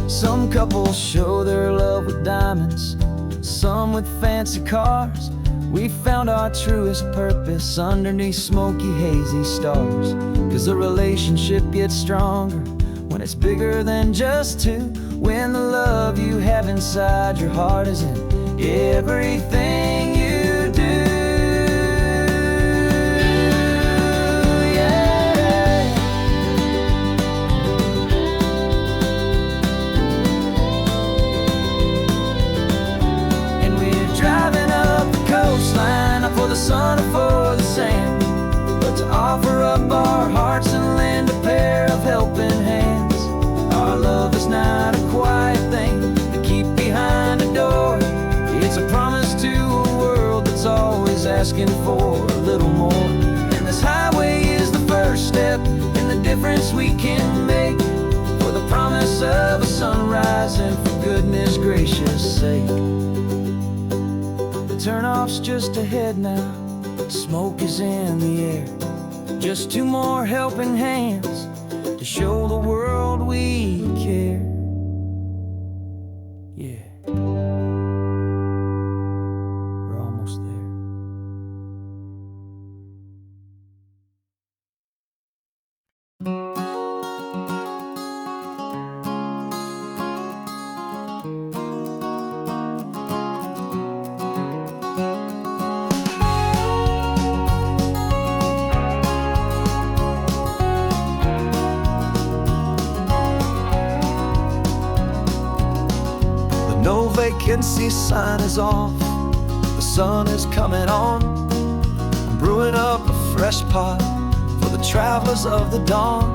Some couples show their love with diamonds, some with fancy cars. We found our truest purpose underneath smoky, hazy stars. 'Cause a relationship gets stronger when it's bigger than just two, when the love you have inside your heart is in everything you do. Yeah. And we're driving up the coastline, not for the sun or for the sand, but to offer up our hearts and lend a pair of helping hands. Our love is not a quiet thing to keep behind a door. It's a promise to a world that's always asking for a little more. And this highway is the first step in the difference we can make, for the promise of a sunrise and for goodness gracious sake. The turnoff's just ahead now, smoke is in the air. Just two more helping hands to show the world we care. Yeah. We're almost there. No vacancy sign is off, the sun is coming on. I'm brewing up a fresh pot for the travelers of the dawn.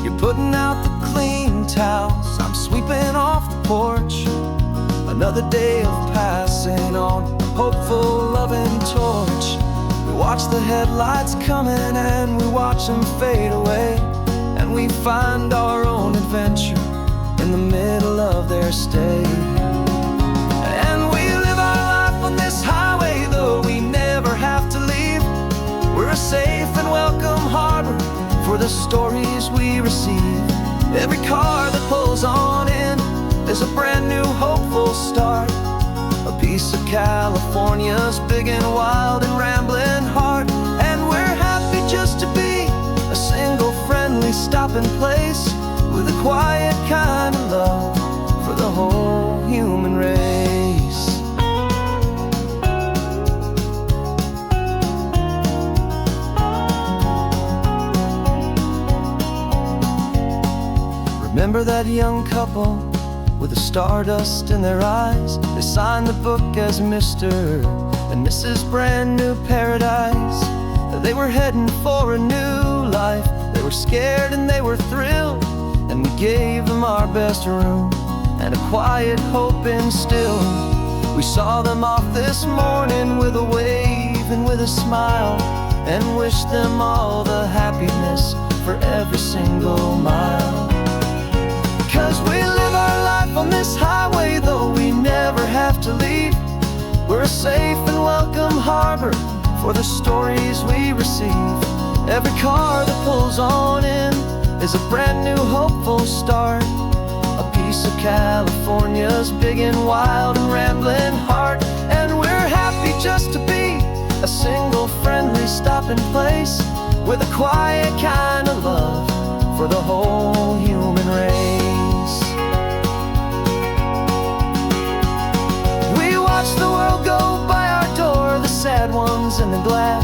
You're putting out the clean towels, I'm sweeping off the porch. Another day of passing on, hopeful, loving torch. We watch the headlights coming and we watch them fade away, and we find our own adventure in the middle of their stay. And we live our life on this highway, though we never have to leave. We're a safe and welcome harbor for the stories we receive. Every car that pulls on in is a brand new hopeful start, a piece of California's big and wild and rambling heart. And we're happy just to be a single friendly stopping place, with a quiet kind of love for the whole human race. Remember that young couple with the stardust in their eyes? They signed the book as Mr. and Mrs. Brand New Paradise. They were heading for a new life. They were scared and they were thrilled, and we gave them our best room and a quiet hope instilled. We saw them off this morning with a wave and with a smile, and wished them all the happiness for every single mile. 'Cause we live our life on this highway, though we never have to leave. We're a safe and welcome harbor for the stories we receive. Every car that pulls on in is a brand new hopeful start, a piece of California's big and wild and rambling heart. And we're happy just to be a single friendly stopping place, with a quiet kind of love for the whole human race. We watch the world go by our door, the sad ones and the glad,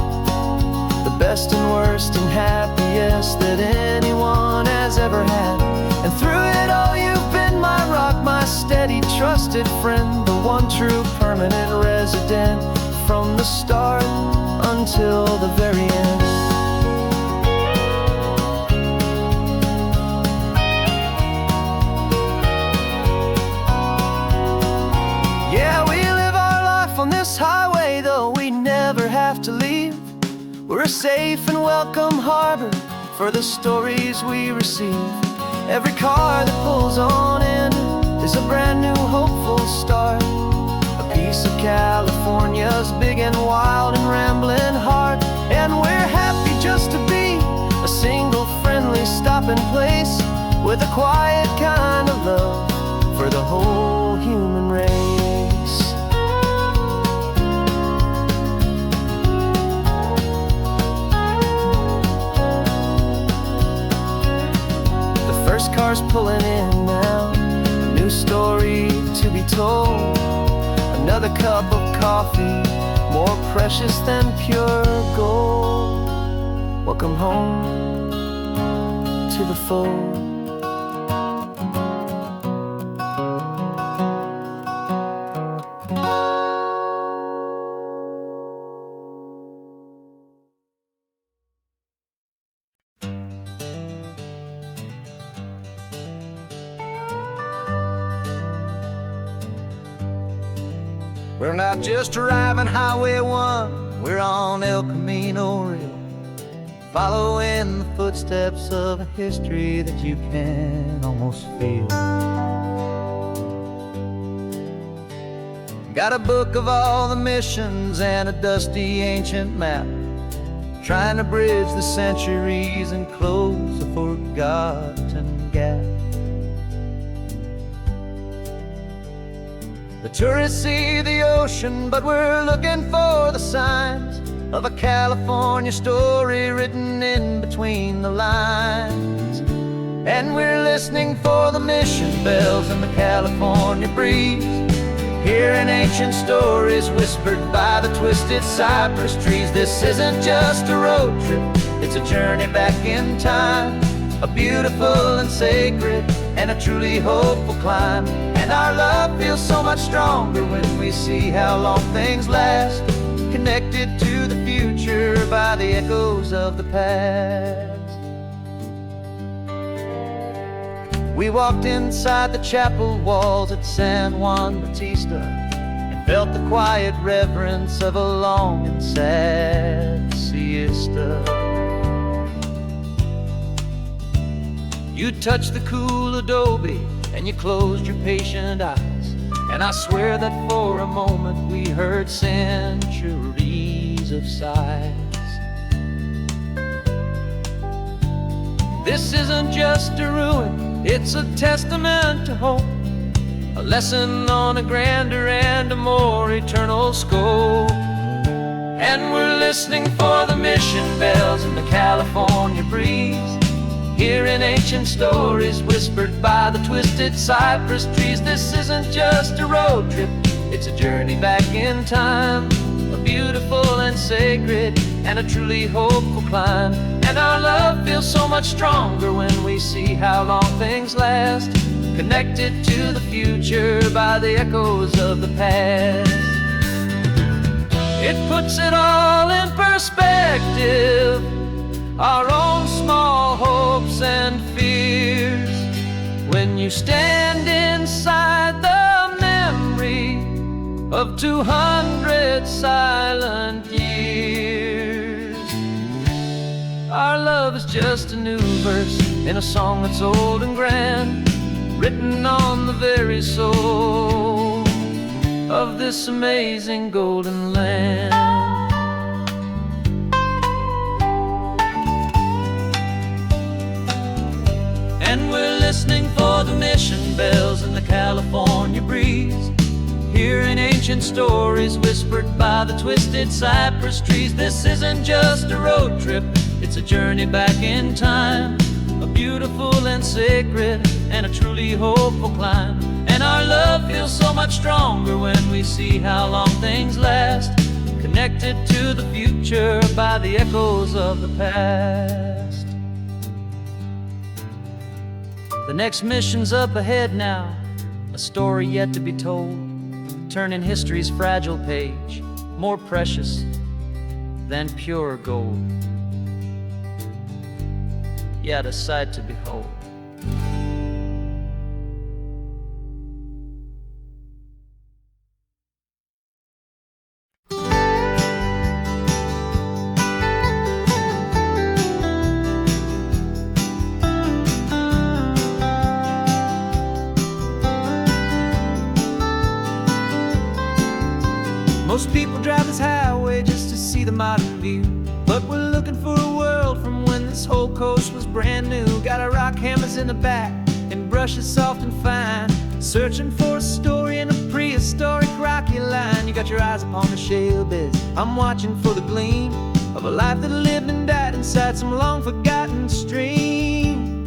the best and worst and happiest that anyone has ever had. And through it all you've been my rock, my steady trusted friend, the one true permanent resident, from the start until the very end. Yeah, we live our life on this highway, though we never have to leave. We're a safe and welcome harbor for the stories we receive. Every car that pulls on in is a brand new hopeful start, a piece of California's big and wild and rambling heart. And we're happy just to be a single friendly stopping place, with a quiet kind of love for the whole human race. First car's pulling in now, a new story to be told. Another cup of coffee, more precious than pure gold. Welcome home to the fold. We're not just driving Highway 1, we're on El Camino Real, following the footsteps of a history that you can almost feel. Got a book of all the missions and a dusty ancient map, trying to bridge the centuries and close a forgotten gap. The tourists see the ocean, but we're looking for the signs of a California story written in between the lines. And we're listening for the mission bells in the California breeze, hearing ancient stories whispered by the twisted cypress trees. This isn't just a road trip, it's a journey back in time, a beautiful and sacred and a truly hopeful climb. And our love feels so much stronger when we see how long things last, connected to the future by the echoes of the past. We walked inside the chapel walls at San Juan Bautista and felt the quiet reverence of a long and sad siesta. You touched the cool adobe and you closed your patient eyes, and I swear that for a moment we heard centuries of sighs. This isn't just a ruin, it's a testament to hope, a lesson on a grander and a more eternal scope. And we're listening for the mission bells in the California breeze, hearing ancient stories whispered by the twisted cypress trees. This isn't just a road trip, it's a journey back in time, a beautiful and sacred and a truly hopeful climb. And our love feels so much stronger when we see how long things last, connected to the future by the echoes of the past. It puts it all in perspective, our own small hopes and fears, when you stand inside the memory of 200 silent years. Our love is just a new verse in a song that's old and grand, written on the very soul of this amazing golden land. And we're listening for the mission bells in the California breeze, hearing ancient stories whispered by the twisted cypress trees. This isn't just a road trip, it's a journey back in time, a beautiful and sacred and a truly hopeful climb. And our love feels so much stronger when we see how long things last, connected to the future by the echoes of the past. The next mission's up ahead now, a story yet to be told, turning history's fragile page more precious than pure gold. Yet a sight to behold. Most people drive this highway just to see the modern view, but we're looking for a world from when this whole coast was brand new. Got our rock hammers in the back and brushes soft and fine, searching for a story in a prehistoric rocky line. You got your eyes upon the shale beds, I'm watching for the gleam of a life that lived and died inside some long forgotten stream.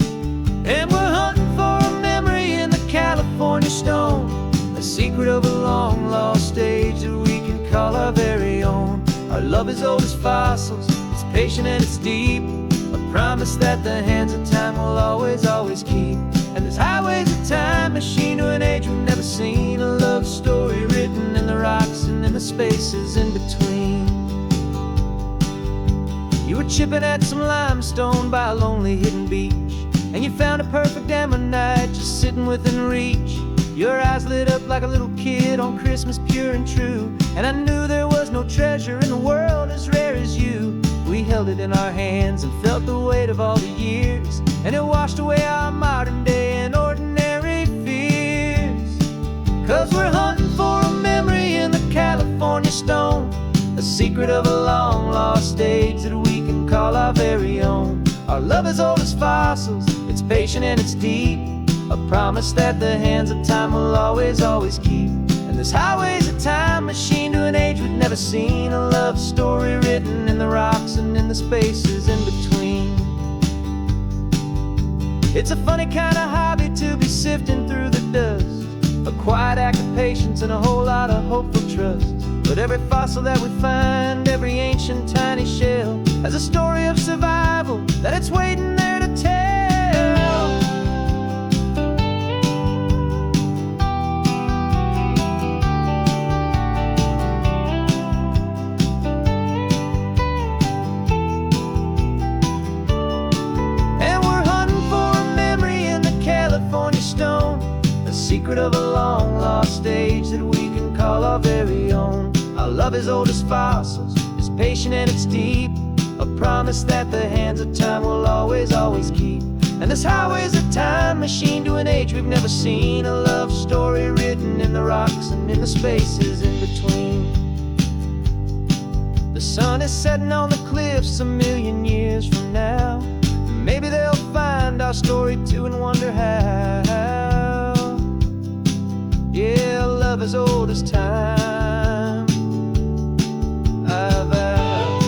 And we're hunting for a memory in the California stone, a secret of a long lost age that we can call our very own. Our love is old as fossils, it's patient and it's deep, a promise that the hands of time will always, always keep. And this highway's a time machine to an age we've never seen, a love story written in the rocks and in the spaces in between. You were chipping at some limestone by a lonely hidden beach, and you found a perfect ammonite just sitting within reach. Your eyes lit up like a little kid on Christmas, pure and true, and I knew there was no treasure in the world as rare as you. We held it in our hands and felt the weight of all the years, and it washed away our modern day and ordinary fears. 'Cause we're hunting for a memory in the California stone, a secret of a long lost age that we can call our very own. Our love is old as fossils, it's patient and it's deep, a promise that the hands of time will always, always keep. And this highway's a time machine to an age we've never seen, a love story written in the rocks and in the spaces in between. It's a funny kind of hobby to be sifting through the dust, a quiet act of patience and a whole lot of hopeful trust. But every fossil that we find, every ancient tiny shell, has a story of survival that it's waiting there to tell. Secret of a long lost age that we can call our very own. Our love is old as fossils, it's patient and it's deep, a promise that the hands of time will always, always keep. And this highway's a time machine to an age we've never seen, a love story written in the rocks and in the spaces in between. The sun is setting on the cliffs a million years from now, maybe they'll find our story too and wonder how. Yeah, love as old as time, I vow.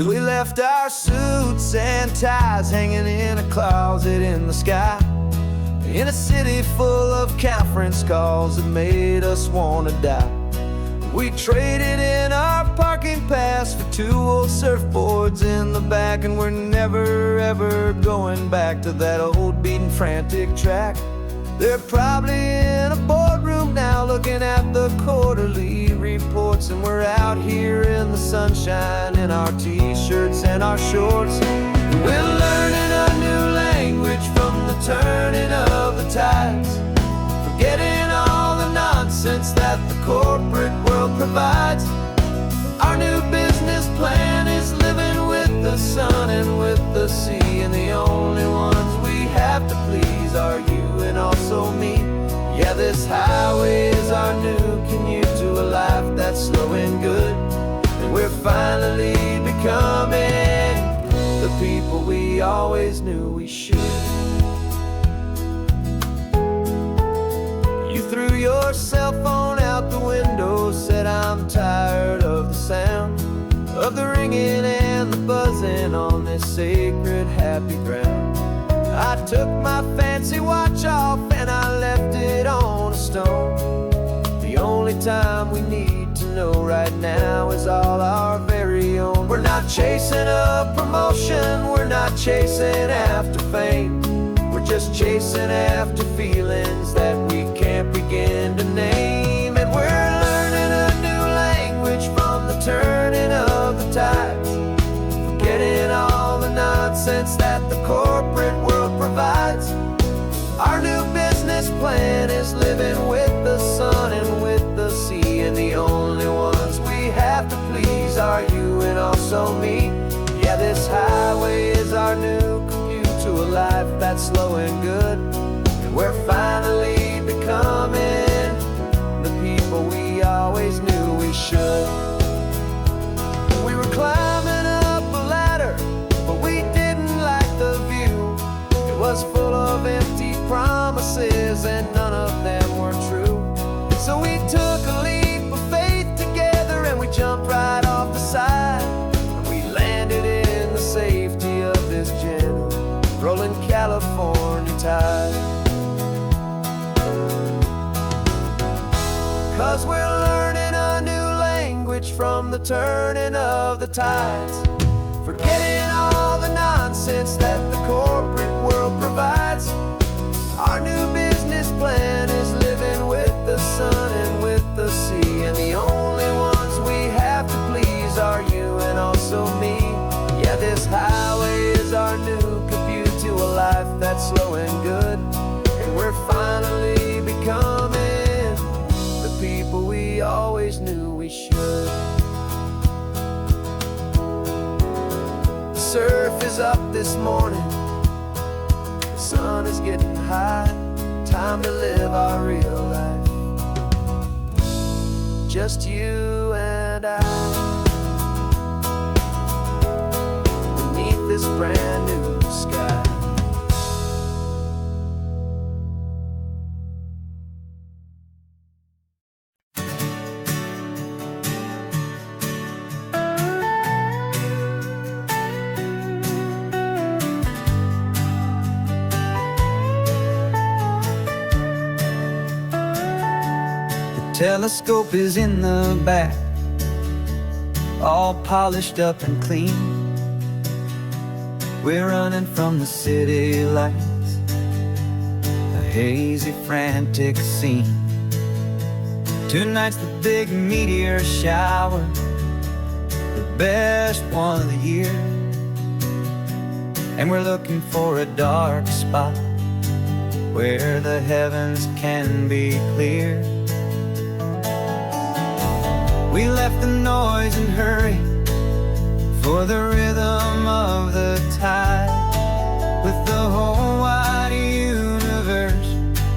We left our suits and ties hanging in a closet in the sky, in a city full of conference calls that made us wanna die. We traded in our parking pass for 2 old surfboards in the back, and we're never ever going back to that old beaten frantic track. They're probably in a boardroom now looking at the quarterly reports, and we're out here in the sunshine in our t-shirts and our shorts. We're learning a new language from the turning of the tides, forgetting all the nonsense that the corporate world provides. Our new business plan is living with the sun and with the sea, and the only ones we have to please are you and also me. Yeah, this highway is our new commute to a life that's slow and good, and we're finally becoming the people we always knew we should. You threw your cell phone out the window, said I'm tired of the sound of the ringing and the buzzing on this sacred happy ground. I took my fancy watch off and I left it on a stone. The only time we need to know right now is all our very own. We're not chasing a promotion, we're not chasing after fame, we're just chasing after feelings that we can't begin to name. And we're learning a new language from the turning of the tides, forgetting all the nonsense that the corporate world provides. Our new business plan is living with the sun and with the sea, and the only ones we have to please are you and also me. Yeah, this highway is our new commute to a life that's slow and good, and we're finally becoming the people we always knew we should. We were climbing up a ladder, but we didn't like the view. It was full of empty promises and none of them were true. So we took a leap of faith together and we jumped right off the side, and we landed in the safety of this gentle rolling California tide. 'Cause we're learning a new language from the turning of the tides, forgetting all the nonsense that the corporate world provides. Our new business plan is living with the sun and with the sea, and the only ones we have to please are you and also me. Yeah, this highway is our new commute to a life that's slow and good, and we're finally becoming the people we always knew we should. The surf is up this morning, the sun is getting high, time to live our real life, just you and I, beneath this brand new sky. Telescope is in the back, all polished up and clean. We're running from the city lights, a hazy, frantic scene. Tonight's the big meteor shower, the best one of the year, and we're looking for a dark spot where the heavens can be clear. We left the noise and hurry for the rhythm of the tide, with the whole wide universe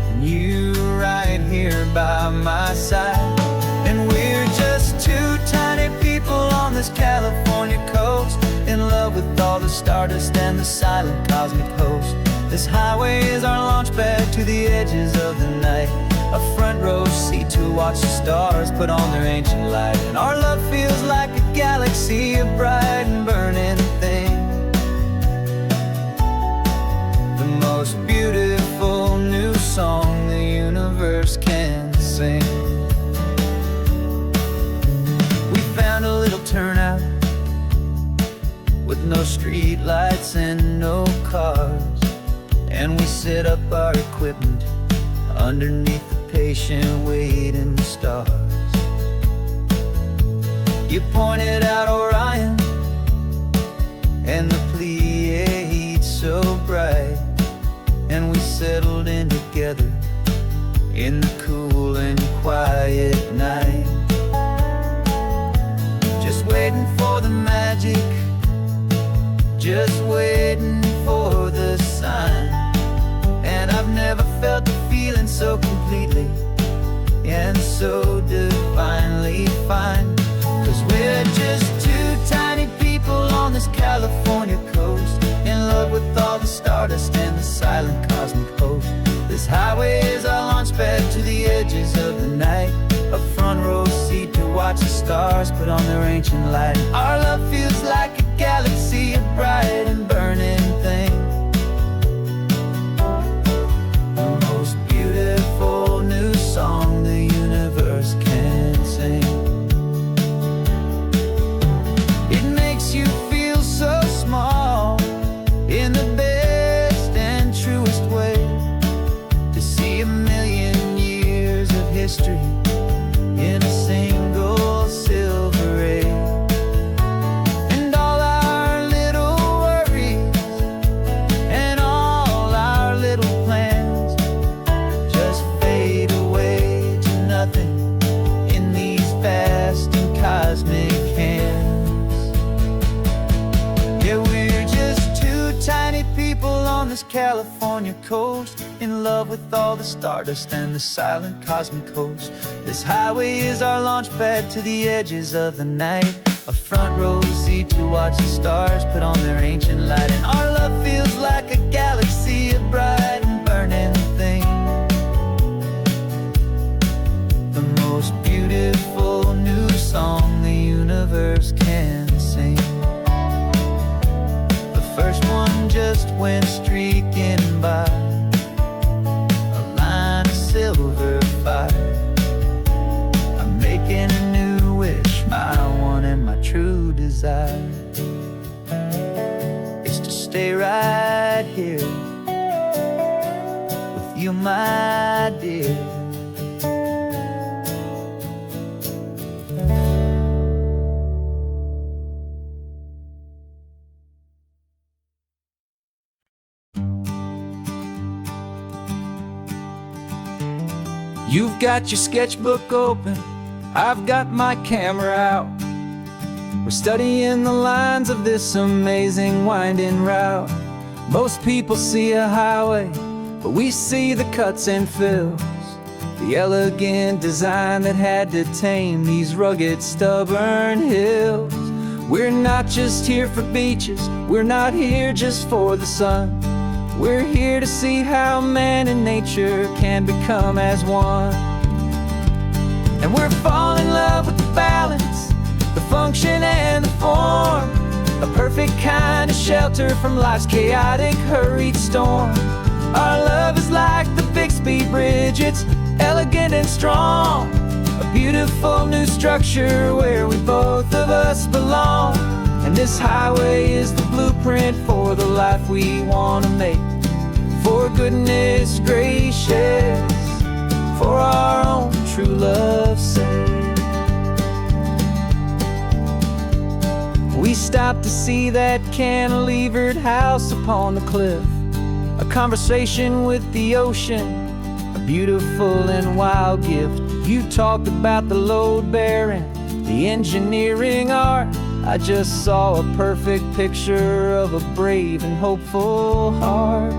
and you right here by my side. And we're just two tiny people on this California coast, in love with all the stardust and the silent cosmic host. This highway is our launch pad to the edges of the night, a front row seat to watch the stars put on their ancient light. And our love feels like a galaxy, a bright and burning thing, the most beautiful new song the universe can sing. We found a little turnout with no street lights and no cars, and we set up our equipment underneath the patient waiting stars. You pointed out Orion and the Pleiades so bright, and we settled in together in the cool and quiet night, just waiting for the magic, just waiting for the sign. And I've never felt the feeling so completely and so divinely fine. 'Cause we're just two tiny people on this California coast, in love with all the stardust and the silent cosmic host. This highway is our launch pad to the edges of the night, a front row seat to watch the stars put on their ancient light. Our love feels like a galaxy, a bright and burning thing, the most beautiful new song the universe can sing. It makes you feel so small in the best and truest way, to see a million years of history in a single silver ray. And all our little worries and all our little plans just fade away to nothing in these vast and cosmic hands. Yeah, we're just two tiny people on this California coast, in love with all the stardust and the silent cosmic host. This highway is our launch pad to the edges of the night, a front row seat to watch the stars put on their ancient light. And our love feels like a galaxy, a bright and burning thing, the most beautiful new song the universe can sing. The first one just went streaking by, a line of silver fire. I'm making a new wish, my one and my true desire is to stay right here with you, my dear. You've got your sketchbook open, I've got my camera out. We're studying the lines of this amazing winding route. Most people see a highway, but we see the cuts and fills, the elegant design that had to tame these rugged, stubborn hills. We're not just here for beaches, we're not here just for the sun. We're here to see how man and nature can become as one. And we're falling in love with the balance, the function and the form, a perfect kind of shelter from life's chaotic, hurried storm. Our love is like the Bixby Bridge, it's elegant and strong, a beautiful new structure where we both of us belong. And this highway is the blueprint for the life we want to make, for goodness gracious, for our own true love's sake. We stopped to see that cantilevered house upon the cliff, a conversation with the ocean, a beautiful and wild gift. You talked about the load bearing, the engineering art. I just saw a perfect picture of a brave and hopeful heart.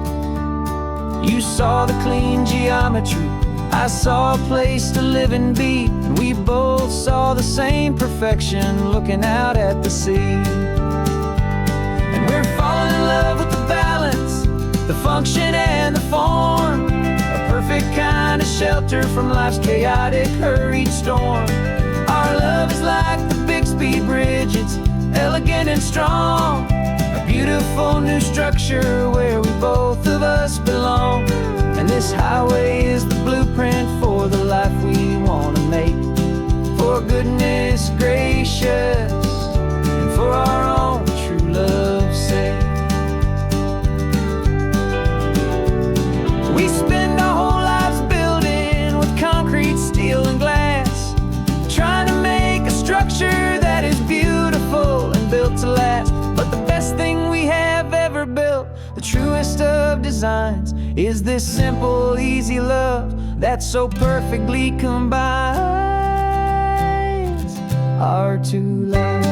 You saw the clean geometry, I saw a place to live and be, and we both saw the same perfection looking out at the sea. And we're falling in love with the balance, the function and the form, a perfect kind of shelter from life's chaotic, hurried storm. Our love is like the Bixby Bridge, it's elegant and strong. A beautiful new structure where we both of us belong. And this highway is the blueprint for the life we want to make. For goodness gracious, and for our own true love's sake. We spend our whole lives building with concrete, steel, and glass, trying to make a structure that is beautiful and built to last. But the best thing we have ever built, the truest of designs, is this simple, easy love that so perfectly combines our two lives.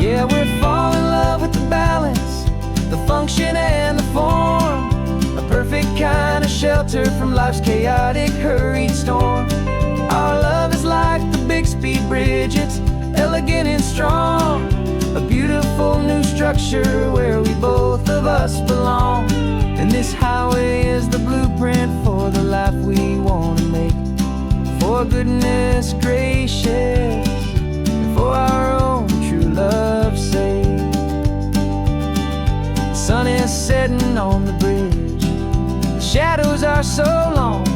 Yeah, we're falling in love with the balance, the function and the form. A perfect kind of shelter from life's chaotic, hurried storm. Our love is like the Bixby Bridge, it's elegant and strong. A beautiful new structure where we both of us belong. And this highway is the blueprint for the life we want to make. For goodness gracious, and for our own true love's sake. The sun is setting on the bridge, the shadows are so long,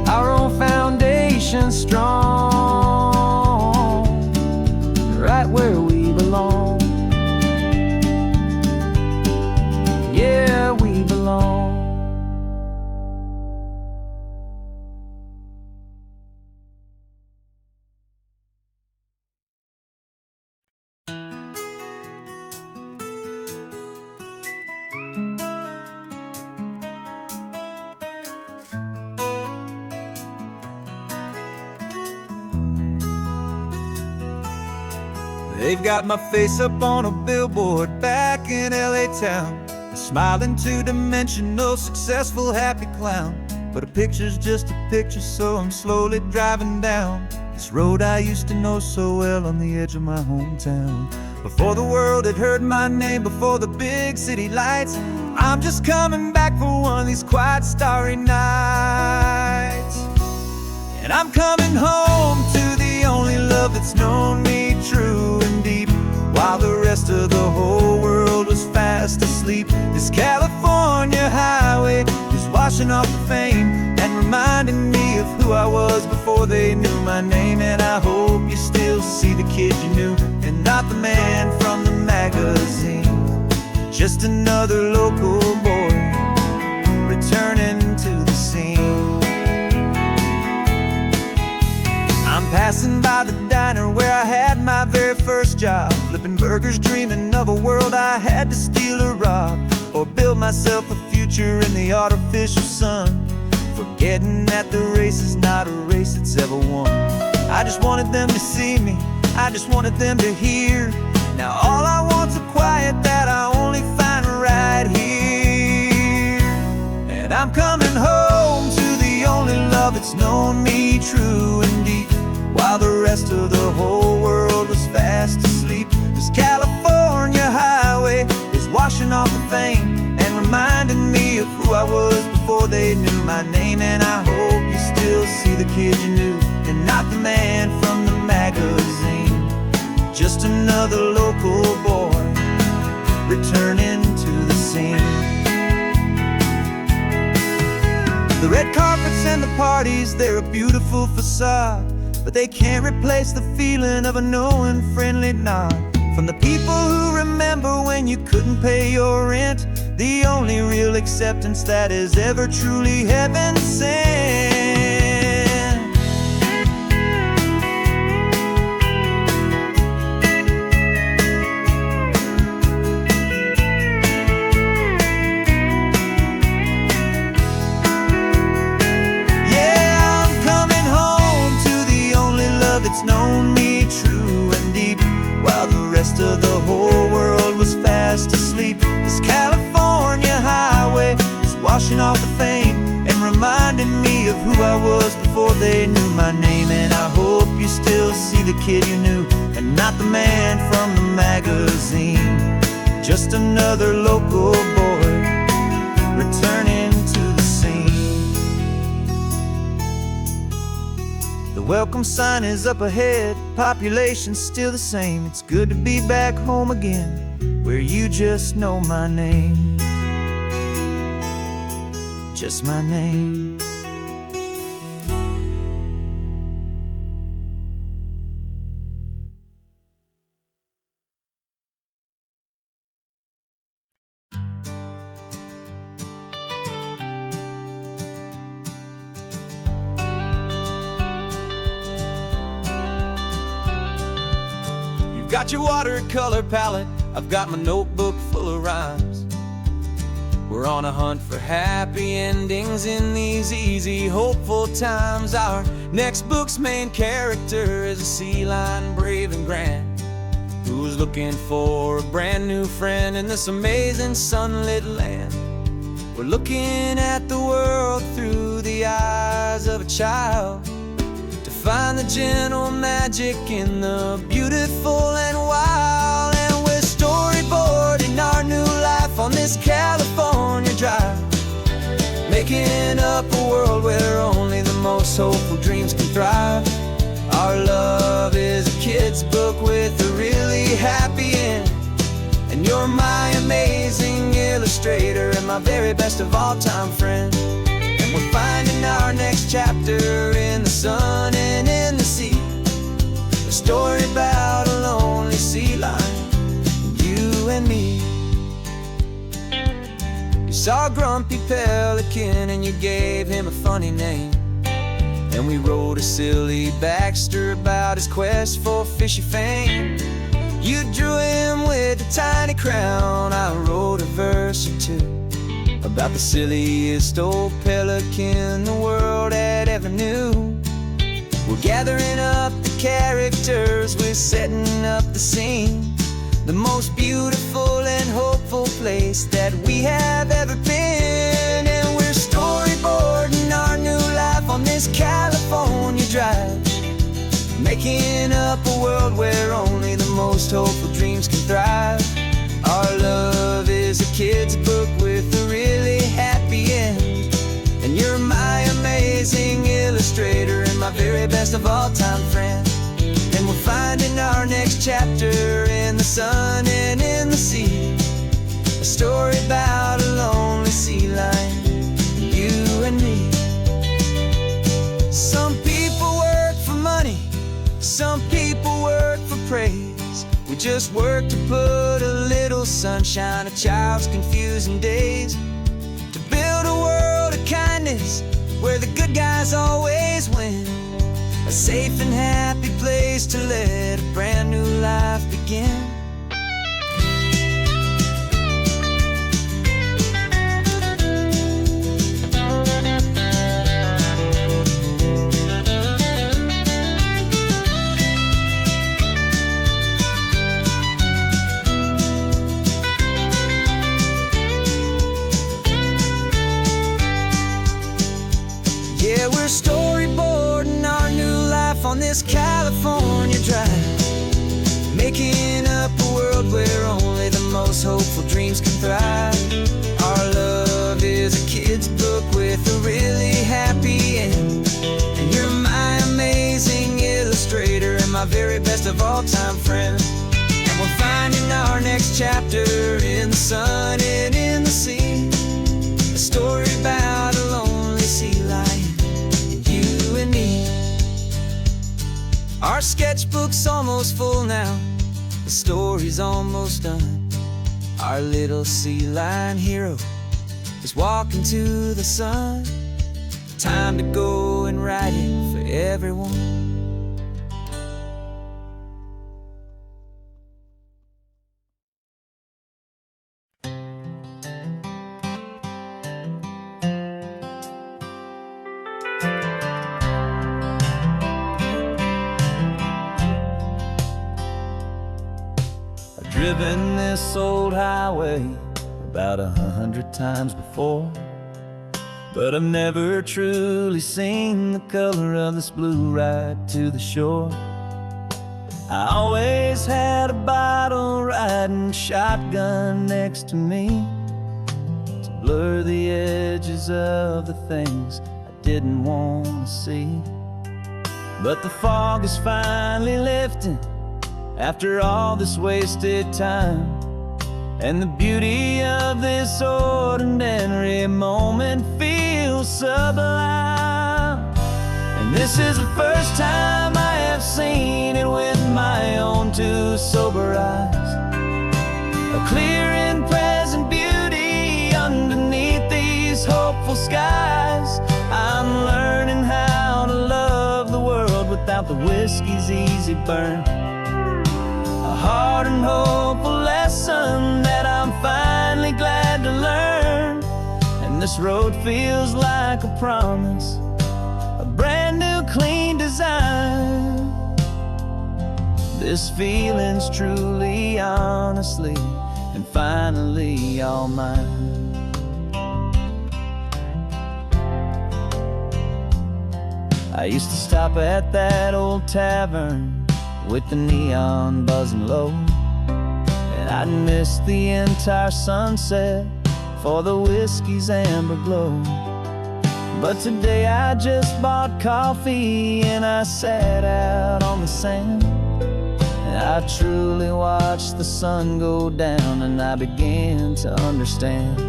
our own foundation strong, right where we belong. Yeah, we belong. They've got my face up on a billboard back in LA town, a smiling two-dimensional, successful, happy clown. But a picture's just a picture, so I'm slowly driving down this road I used to know so well on the edge of my hometown. Before the world had heard my name, before the big city lights, I'm just coming back for one of these quiet, starry nights. And I'm coming home to the only love that's known me true and deep, while the rest of the whole world was fast asleep. This California highway is washing off the fame and reminding me of who I was before they knew my name. And I hope you still see the kid you knew, and not the man from the magazine. Just another local boy returning to the scene. I'm passing by the diner where I had my very first job, flipping burgers, dreaming of a world I had to steal or rob, or build myself a future in the artificial sun, forgetting that the race is not a race that's ever won. I just wanted them to see me, I just wanted them to hear. Now all I want's a quiet that I only find right here. And I'm coming home to the only love that's known me true and deep, while the rest of the whole world was fast asleep. This California highway is washing off the fame and reminding me of who I was before they knew my name. And I hope you still see the kid you knew, and not the man from the magazine. Just another local boy returning to the scene. The red carpets and the parties, they're a beautiful facade, but they can't replace the feeling of a knowing, friendly nod from the people who remember when you couldn't pay your rent. The only real acceptance that is ever truly heaven sent. Yeah, I'm coming home to the only love that's known me true and deep, while the rest of the whole world was fast asleep. This California who I was before they knew my name. And I hope you still see the kid you knew, and not the man from the magazine. Just another local boy returning to the scene. The welcome sign is up ahead, population's still the same. It's good to be back home again, where you just know my name. Just my name. You've got your watercolor palette, I've got my notebook full of rhymes. We're on a hunt for happy endings in these easy, hopeful times. Our next book's main character is a sea lion, brave and grand, who's looking for a brand new friend in this amazing sunlit land. We're looking at the world through the eyes of a child, to find the gentle magic in the beautiful and wild. And we're storyboarding our new life on this California drive, making up a world where only the most hopeful dreams can thrive. Our love is a kid's book with a really happy end, and you're my amazing illustrator and my very best of all time friend. And we're finding our next chapter in the sun and in the sea, a story about a lonely sea lion, you and me. You saw a grumpy pelican and you gave him a funny name, and we wrote a silly Baxter about his quest for fishy fame. You drew him with a tiny crown, I wrote a verse or two about the silliest old pelican the world had ever knew. We're gathering up the characters, we're setting up the scene, the most beautiful and hopeful place that we have ever been. And we're storyboarding our new life on this California drive, making up a world where only the most hopeful dreams can thrive. Our love is a kid's book with a really happy end, and you're my amazing illustrator and my very best of all time friend. And we're finding our next chapter in the sun and in the sea, a story about a lonely sea lion, you and me. Some people work for money, some people work for praise. We just work to put a little sunshine in a child's confusing days, to build a world of kindness where the good guys always win, a safe and happy place to let a brand new life begin. Yeah, we're storyboarding our new life on this California drive, making up a world where only the most hopeful dreams can thrive. Our love is a kid's book with a really happy end, and you're my amazing illustrator and my very best of all time friend. And we're finding our next chapter in the sun and in the sea, a story about a lonely sea lion, you and me. Our sketchbook's almost full now, the story's almost done. Our little sea lion hero is walking to the sun. Time to go and write it for everyone. Driven this old highway about 100 times before, but I've never truly seen the color of this blue right to the shore. I always had a bottle riding shotgun next to me to blur the edges of the things I didn't want to see. But the fog is finally lifting after all this wasted time, and the beauty of this ordinary moment feels sublime. And this is the first time I have seen it with my own two sober eyes. A clear and present beauty underneath these hopeful skies. I'm learning how to love the world without the whiskey's easy burn. A hard and hopeful lesson that I'm finally glad to learn. And this road feels like a promise, a brand new clean design. This feeling's truly, honestly, and finally all mine. I used to stop at that old tavern with the neon buzzing low, and I'd miss the entire sunset for the whiskey's amber glow. But today I just bought coffee and I sat out on the sand, and I truly watched the sun go down, and I began to understand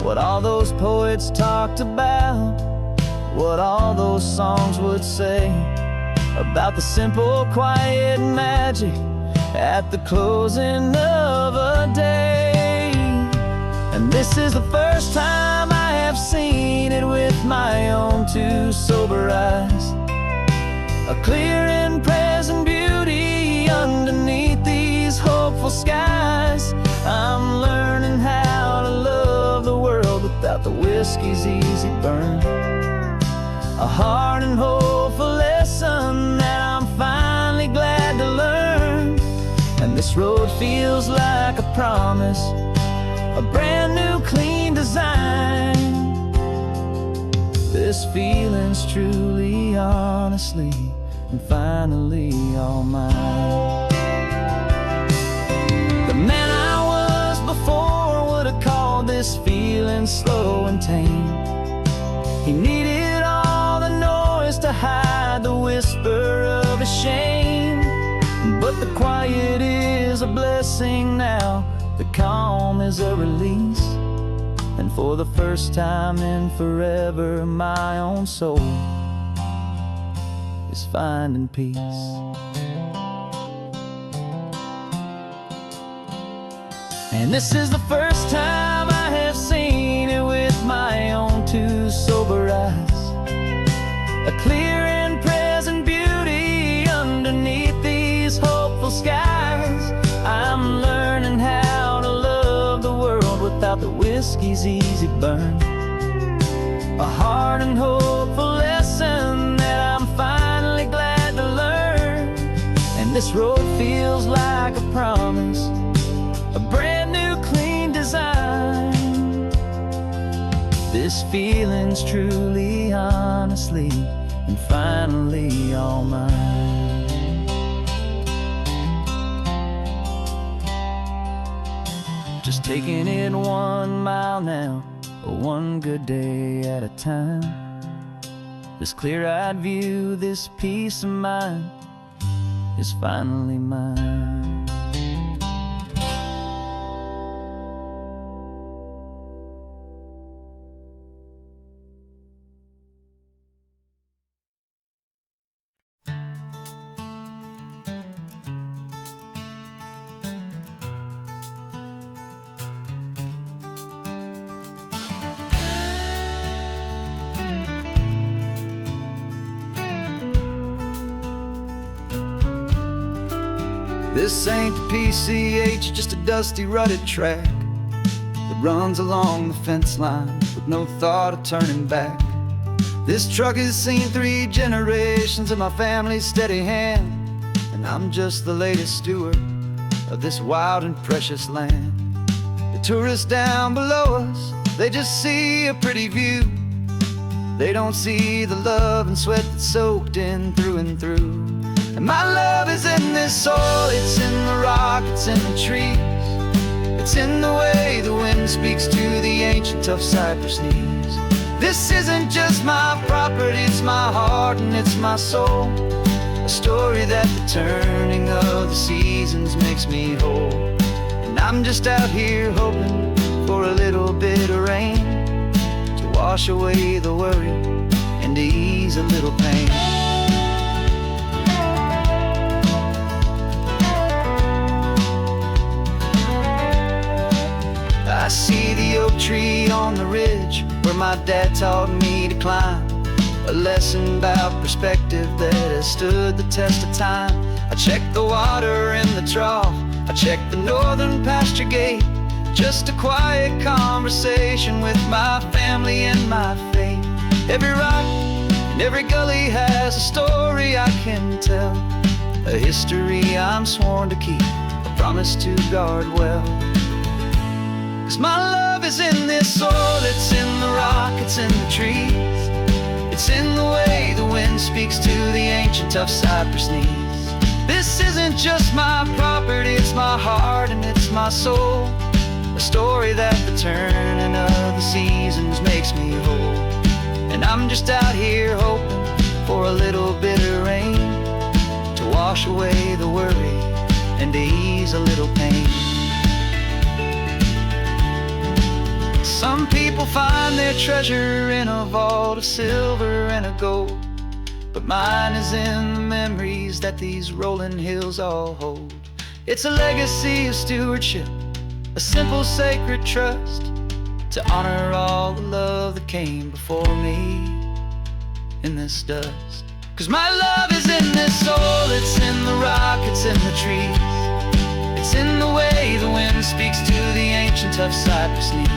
what all those poets talked about, what all those songs would say about the simple, quiet magic at the closing of a day. And this is the first time I have seen it with my own two sober eyes. A clear and present beauty underneath these hopeful skies. I'm learning how to love the world without the whiskey's easy burn. A hard and hopeful lesson that I'm finally glad to learn. And this road feels like a promise, a brand new clean design. This feeling's truly, honestly, and finally all mine. The man I was before would have called this feeling slow and tame. He needed all the noise to hide the whisper of his shame. But the quiet is a blessing now, the calm is a release. And for the first time in forever, my own soul is finding peace. And this is the first time I have seen it with my own two sober eyes. A clear and present beauty underneath these hopeful skies. I'm learning how to love the world without the whiskey's easy burn. A hard and hopeful lesson that I'm finally glad to learn. And this road feels like a promise, a brand new clean design. This feeling's truly, honestly, and finally all mine. Just taking it 1 mile now, one good day at a time. This clear-eyed view, this peace of mind is finally mine. This ain't the PCH, just a dusty, rutted track that runs along the fence line with no thought of turning back. This truck has seen 3 generations of my family's steady hand, and I'm just the latest steward of this wild and precious land. The tourists down below us, they just see a pretty view, They don't see the love and sweat that's soaked in through and through. And my love is in this soil, it's in the rock, it's in the trees. It's in the way the wind speaks to the ancient tough cypress knees. This isn't just my property, it's my heart and it's my soul. A story that the turning of the seasons makes me whole. And I'm just out here hoping for a little bit of rain to wash away the worry and to ease a little pain. I see the oak tree on the ridge where my dad taught me to climb. A lesson about perspective that has stood the test of time. I check the water in the trough, I check the northern pasture gate. Just a quiet conversation with my family and my faith. Every rock and every gully has a story I can tell. A history I'm sworn to keep, a promise to guard well. 'Cause my love is in this soil, it's in the rock, it's in the trees. It's in the way the wind speaks to the ancient tough cypress knees. This isn't just my property, it's my heart and it's my soul. A story that the turning of the seasons makes me whole. And I'm just out here hoping for a little bit of rain to wash away the worry and to ease a little pain. Some people find their treasure in a vault of silver and of gold, but mine is in the memories that these rolling hills all hold. It's a legacy of stewardship, a simple sacred trust, to honor all the love that came before me in this dust. 'Cause my love is in this soul, it's in the rock, it's in the trees. It's in the way the wind speaks to the ancient tough cypress knees.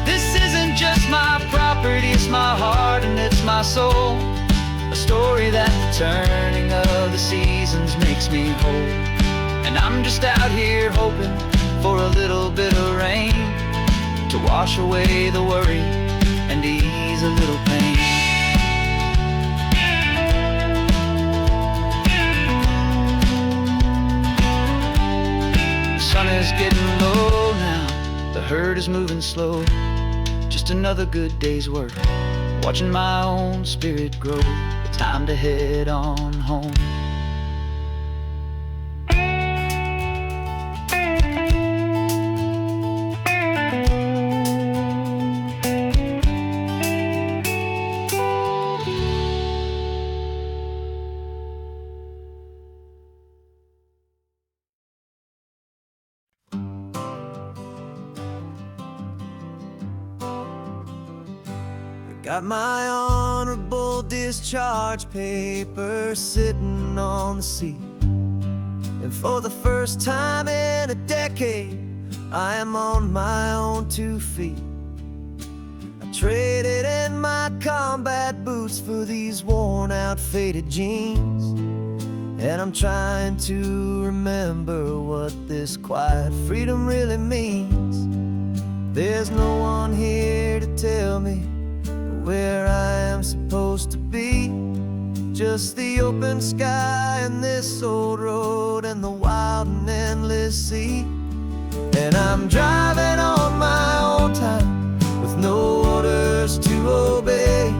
This isn't just my property, it's my heart and it's my soul. A story that the turning of the seasons makes me whole. And I'm just out here hoping for a little bit of rain to wash away the worry and ease a little pain. The sun is getting low now, the herd is moving slow. Just another good day's work, watching my own spirit grow. Time to head on home. Got my honorable discharge papers sitting on the seat, and for the first time in a decade, I am on my own 2 feet. I traded in my combat boots for these worn out faded jeans, and I'm trying to remember what this quiet freedom really means. There's no one here to tell me where I am supposed to be, just the open sky and this old road and the wild and endless sea. And I'm driving on my own time with no orders to obey,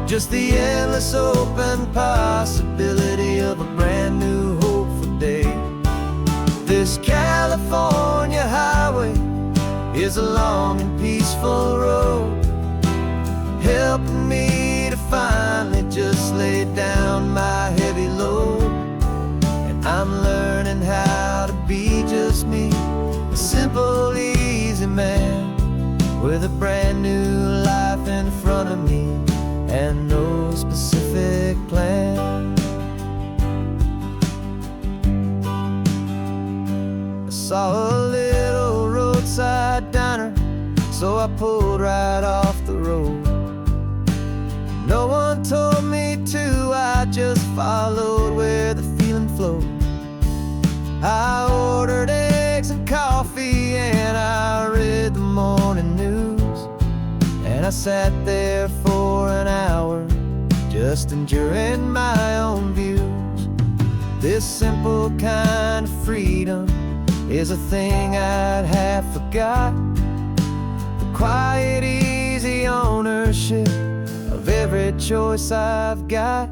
just the endless open possibility of a brand new hopeful day. This California highway is a long and peaceful road, helping me to finally just lay down my heavy load. And I'm learning how to be just me, a simple, easy man with a brand new life in front of me and no specific plan. I saw a little roadside diner, so I pulled right off the road. No one told me to, I just followed where the feeling flowed. I ordered eggs and coffee and I read the morning news, and I sat there for for an hour, just enduring my own views. This simple kind of freedom is a thing I'd have forgot. The quiet, easy ownership of every choice I've got.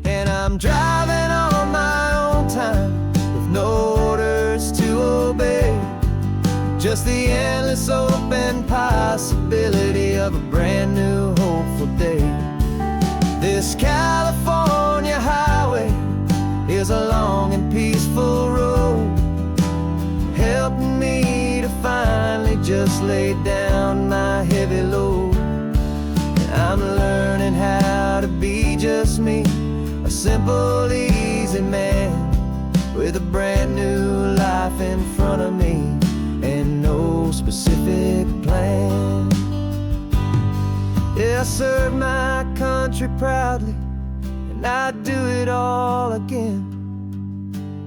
And I'm driving on my own time with no orders to obey, just the endless open possibility of a brand new hopeful day. This California highway is a long and peaceful road, helping me to finally just lay down my heavy load. And I'm learning how to be just me, a simple, easy man with a brand new life in front of me and no specific plan. Yeah, I serve my country proudly, and I'd do it all again.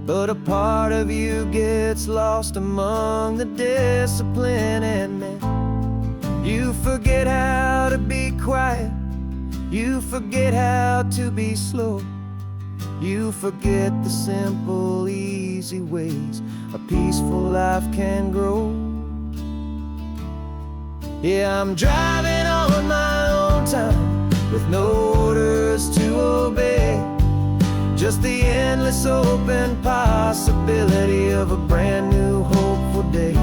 But a part of you gets lost among the discipline, and then you forget how to be quiet, you forget how to be slow, you forget the simple, easy ways a peaceful life can grow. Yeah, I'm driving on my own time with no orders to obey, just the endless open possibility of a brand new hopeful day.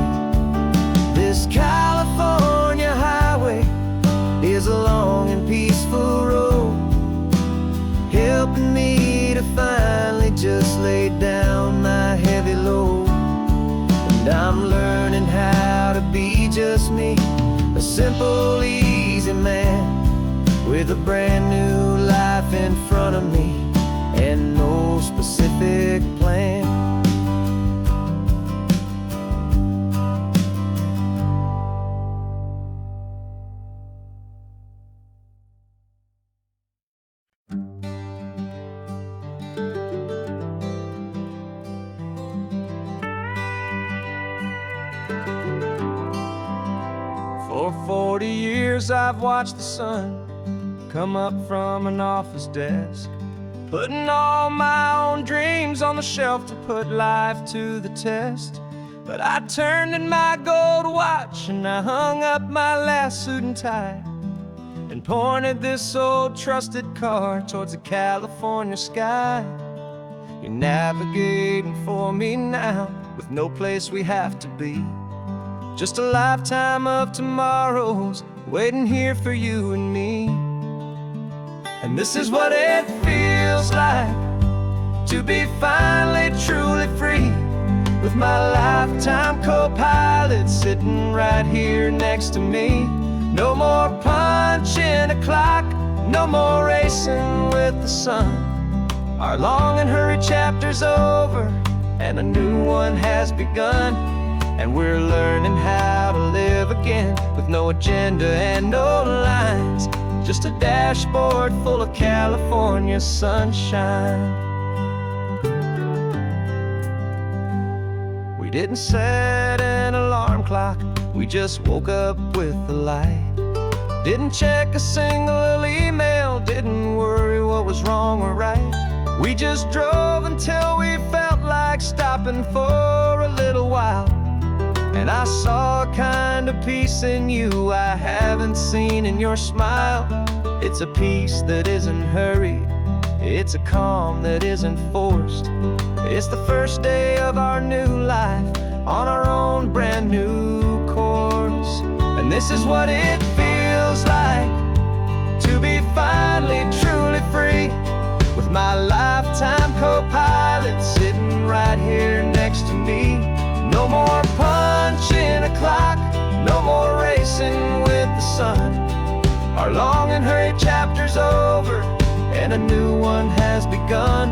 This California highway is a long and peaceful road, helping me to finally just lay down my heavy load. And I'm learning how to be just me, a simple, easy man with a brand new life in front of me and no specific plan. For 40 years I've watched the sun come up from an office desk, putting all my own dreams on the shelf to put life to the test. But I turned in my gold watch and I hung up my last suit and tie and pointed this old trusted car towards the California sky. You're navigating for me now with no place we have to be, just a lifetime of tomorrows waiting here for you and me. And this is what it feels like to be finally truly free, with my lifetime co-pilot sitting right here next to me. No more punching a clock, no more racing with the sun. Our long and hurried chapter's over and a new one has begun. And we're learning how to live again with no agenda and no lines, just a dashboard full of California sunshine. We didn't set an alarm clock, we just woke up with the light. Didn't check a single email, didn't worry what was wrong or right. We just drove until we felt like stopping for a little while. And I saw a kind of peace in you I haven't seen in your smile. It's a peace that isn't hurried, it's a calm that isn't forced. It's the first day of our new life on our own brand new course. And this is what it feels like to be finally truly free, with my lifetime co-pilot sitting right here next to me. No more punching a clock, no more racing with the sun. Our long and hurried chapter's over and a new one has begun.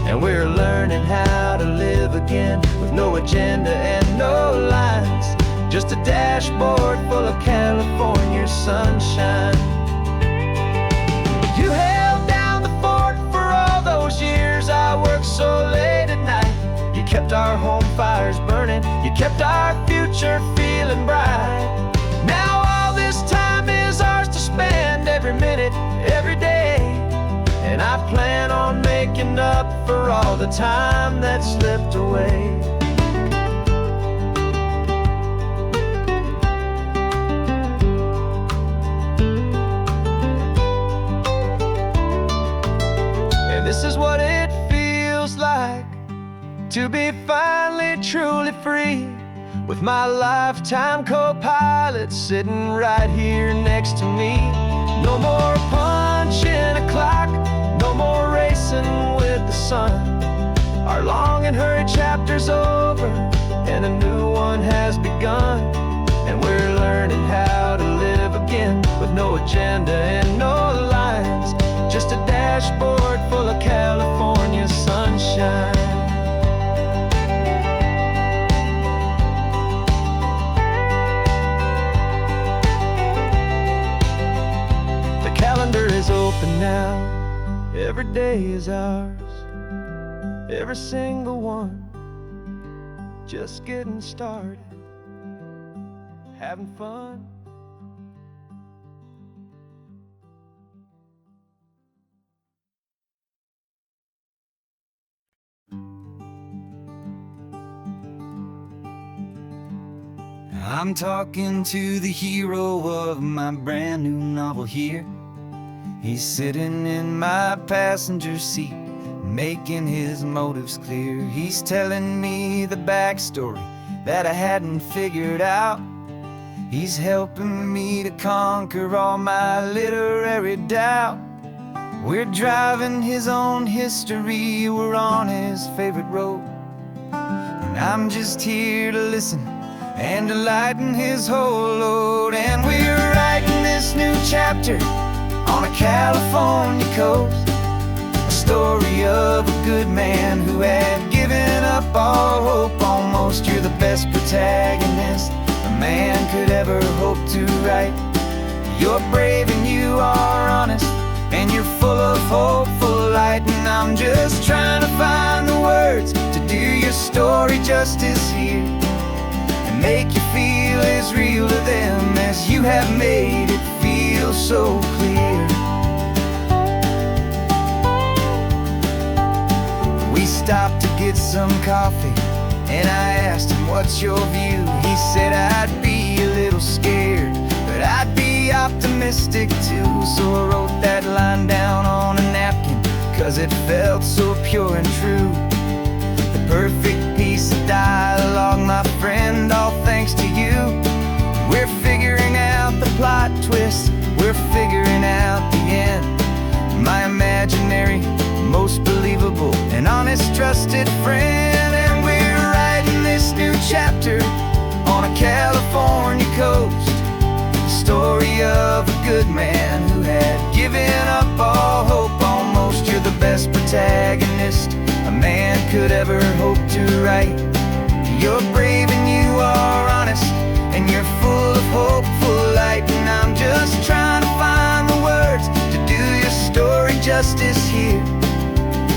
And we're learning how to live again with no agenda and no lines, just a dashboard full of California sunshine. You held down the fort for all those years I worked so late at night. You kept our home fires burning, you kept our future feeling bright. Now all this time is ours to spend, every every minute, every day. And I plan on making up for all the time that slipped away. And this is what it feels like to be finally truly free, with my lifetime co-pilot sitting right here next to me. No more punching a clock, no more racing with the sun. Our long and hurried chapter's over, and a new one has begun. And we're learning how to live again, with no agenda and no lines, just a dashboard full of California sunshine. Calendar is open now, every day is ours, every single one, just getting started, having fun. I'm talking to the hero of my brand new novel here. He's sitting in my passenger seat, making his motives clear. He's telling me the backstory that I hadn't figured out. He's helping me to conquer all my literary doubt. We're driving his own history, we're on his favorite road, and I'm just here to listen and to lighten his whole load. And we're writing this new chapter on a California coast, a story of a good man who had given up all hope almost. You're the best protagonist a man could ever hope to write. You're brave and you are honest, and you're full of hopeful light. And I'm just trying to find the words to do your story justice here, and make you feel as real to them as you have made it feel so clear. We stopped to get some coffee, and I asked him, what's your view? He said, I'd be a little scared, but I'd be optimistic too. So I wrote that line down on a napkin, 'cause it felt so pure and true. The perfect piece of dialogue, my friend, all thanks to you. We're figuring out the plot twist, we're figuring out the end. My imaginary, most believable and honest trusted friend. And we're writing this new chapter on a California coast, the story of a good man who had given up all hope almost. You're the best protagonist a man could ever hope to write. You're brave and you are honest, and you're full of hopeful light. And I'm just trying to find the words to do your story justice here,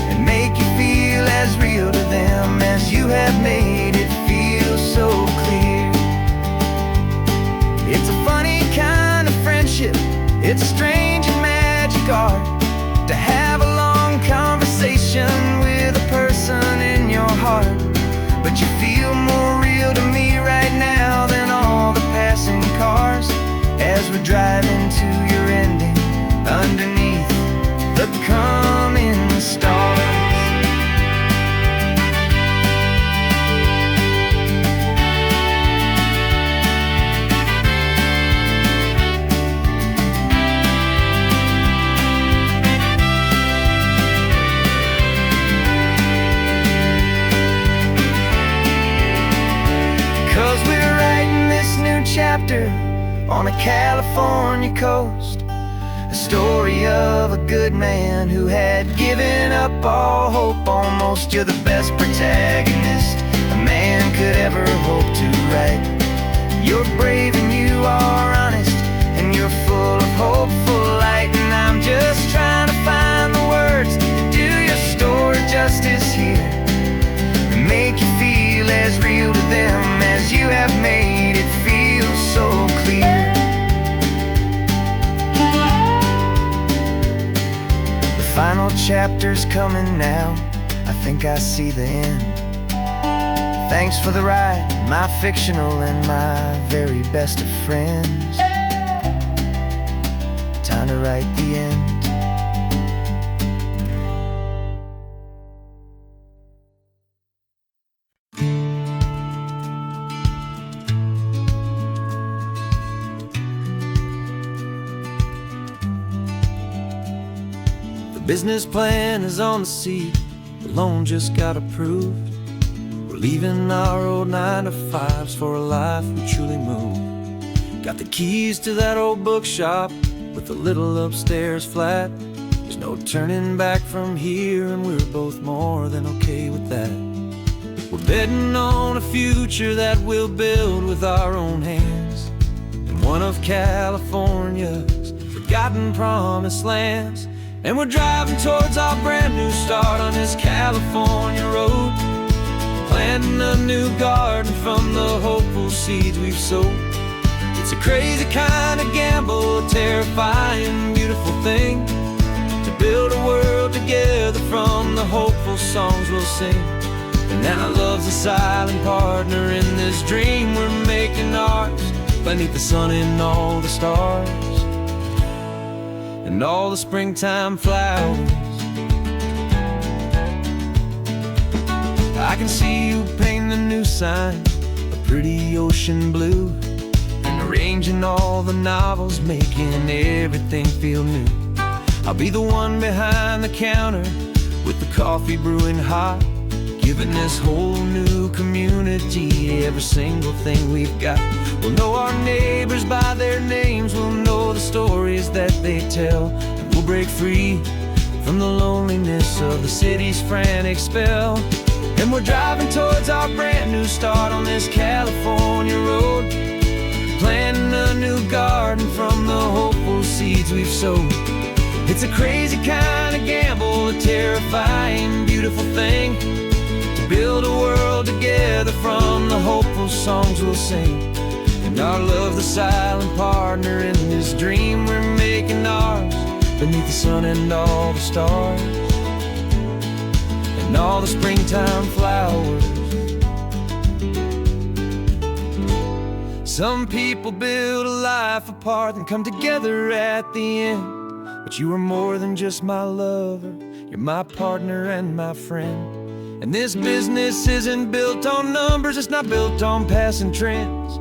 and make you feel as real to them as you have made it feel so clear. It's a funny kind of friendship, it's a strange and magic art to have a long conversation with a person in your heart. But you feel more real to me right now than all the passing cars, as we're driving to your ending underneath the coming stars. 'Cause we're writing this new chapter on a California coast, a story of a good man who had given up all hope almost. You're the best protagonist a man could ever hope to write. You're brave and you are honest, and you're full of hopeful light. And I'm just trying to find the words to do your story justice here, and make you feel as real to them as you have made it feel so clear. chapter's coming now, I think I see the end. Thanks for the ride, my fictional and my very best of friends. Time to write the end. The business plan is on the seat, the loan just got approved. We're leaving our old 9-to-5s for a life we truly move. Got the keys to that old bookshop with a little upstairs flat. There's no turning back from here, and we're both more than okay with that. We're betting on a future that we'll build with our own hands in one of California's forgotten promised lands. And we're driving towards our brand new start on this California road, planting a new garden from the hopeful seeds we've sowed. It's a crazy kind of gamble, a terrifying, beautiful thing, to build a world together from the hopeful songs we'll sing. And now love's a silent partner in this dream we're making ours, beneath the sun and all the stars and all the springtime flowers. I can see you painting a new sign, a pretty ocean blue, and arranging all the novels, making everything feel new. I'll be the one behind the counter with the coffee brewing hot, giving this whole new community every single thing we've got. We'll know our neighbors by their names, we'll know the stories that they tell, and we'll break free from the loneliness of the city's frantic spell. And we're driving towards our brand new start on this California road, planting a new garden from the hopeful seeds we've sowed. It's a crazy kind of gamble, a terrifying, beautiful thing, to build a world together from the hopeful songs we'll sing. And our love's the silent partner in this dream we're making ours, beneath the sun and all the stars and all the springtime flowers. Some people build a life apart and come together at the end, but you are more than just my lover, you're my partner and my friend. And this business isn't built on numbers, it's not built on passing trends.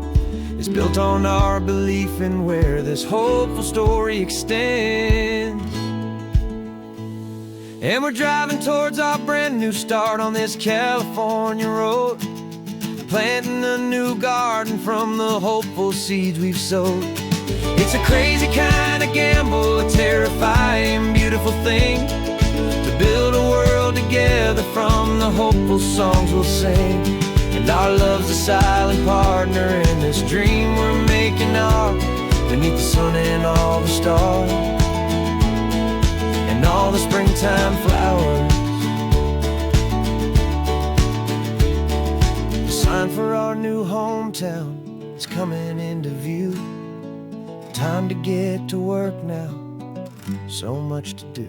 It's built on our belief in where this hopeful story extends. And we're driving towards our brand new start on this California road, planting a new garden from the hopeful seeds we've sowed. It's a crazy kind of gamble, a terrifying, beautiful thing, to build a world together from the hopeful songs we'll sing. And our love's a silent partner in this dream we're making ours, beneath the sun and all the stars and all the springtime flowers. The sign for our new hometown is coming into view. Time to get to work now, so much to do.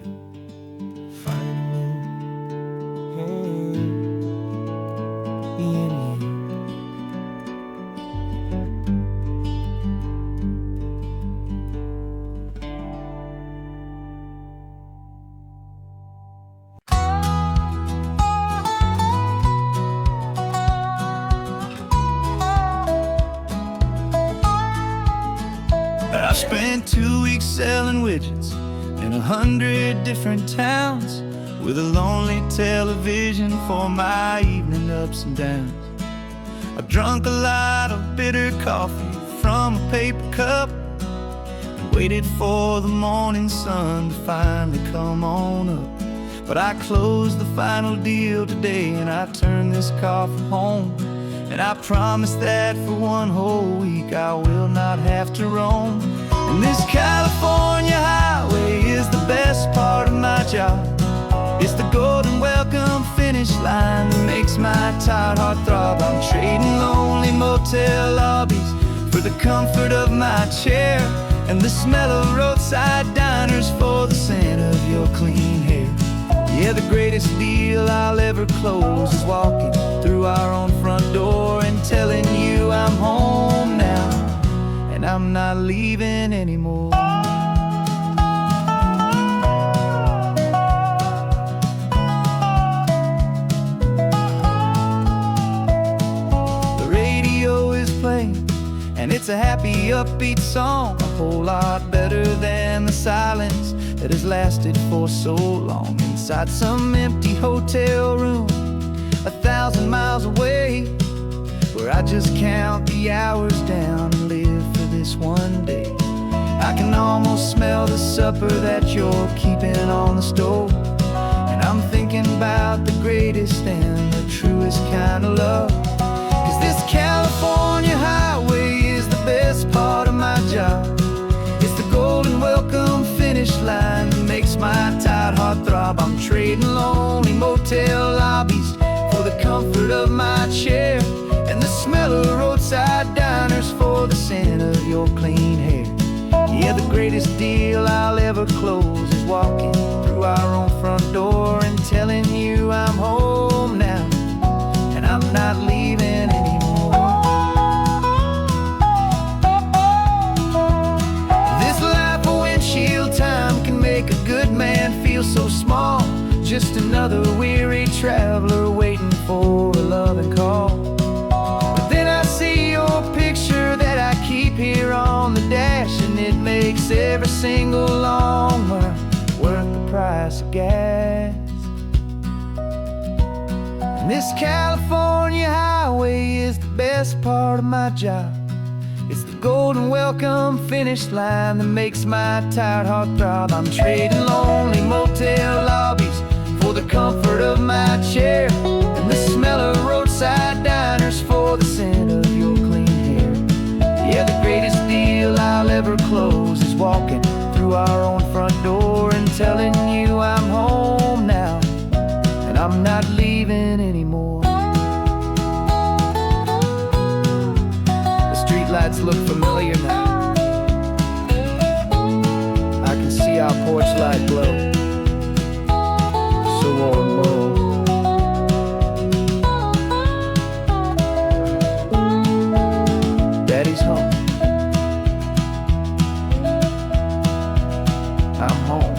I spent 2 weeks selling widgets in 100 different towns, with a lonely television for my evening ups and downs. I drunk a lot of bitter coffee from a paper cup and waited for the morning sun to finally come on up. But I closed the final deal today and I turned this coffee home, and I promise that for one whole week I will not have to roam. And this California highway is the best part of my job. It's the golden welcome finish line that makes my tired heart throb. I'm trading lonely motel lobbies for the comfort of my chair, and the smell of roadside diners for the scent of your clean hair. Yeah, the greatest deal I'll ever close is walking through our own front door and telling you I'm home now, and I'm not leaving anymore. The radio is playing, and it's a happy, upbeat song, a whole lot better than the silence that has lasted for so long. Inside some empty hotel room 1,000 miles away, where I just count the hours down and live for this one day. I can almost smell the supper that you're keeping on the stove, and I'm thinking about the greatest and the truest kind of love. 'Cause this California highway is the best part of my job. It's the golden welcome finish line that makes my tired heart throb. I'm trading lonely motel lobbies for the comfort of my chair, and the smell of roadside diners for the scent of your clean hair. Yeah, the greatest deal I'll ever close is walking through our own front door and telling you I'm home now, and I'm not leaving anymore. This life of windshield time can make a good man feel so small, just another weary traveler waiting for a loving call. But then I see your picture that I keep here on the dash, and it makes every single long mile worth the price of gas. And this California highway is the best part of my job. It's the golden welcome finish line that makes my tired heart throb. I'm trading lonely motel lobbies for the comfort of my chair, and the smell of roadside diners for the scent of your clean hair. Yeah, the greatest deal I'll ever close is walking through our own front door and telling you I'm home now, and I'm not leaving anymore. The streetlights look familiar now. I can see our porch light glow, so warm, low. Daddy's home. I'm home.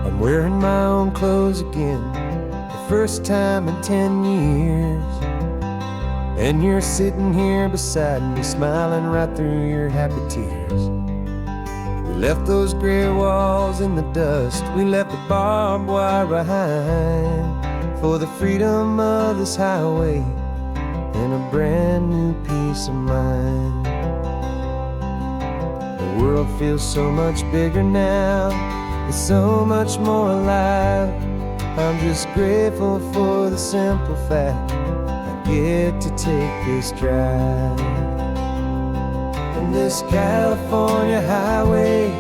I'm wearing my own clothes again, the first time in 10 years. And you're sitting here beside me, smiling right through your happy tears. We left those gray walls in the dust, we left the barbed wire behind, for the freedom of this highway and a brand new peace of mind. The world feels so much bigger now, it's so much more alive. I'm just grateful for the simple fact I get to take this drive. And this California highway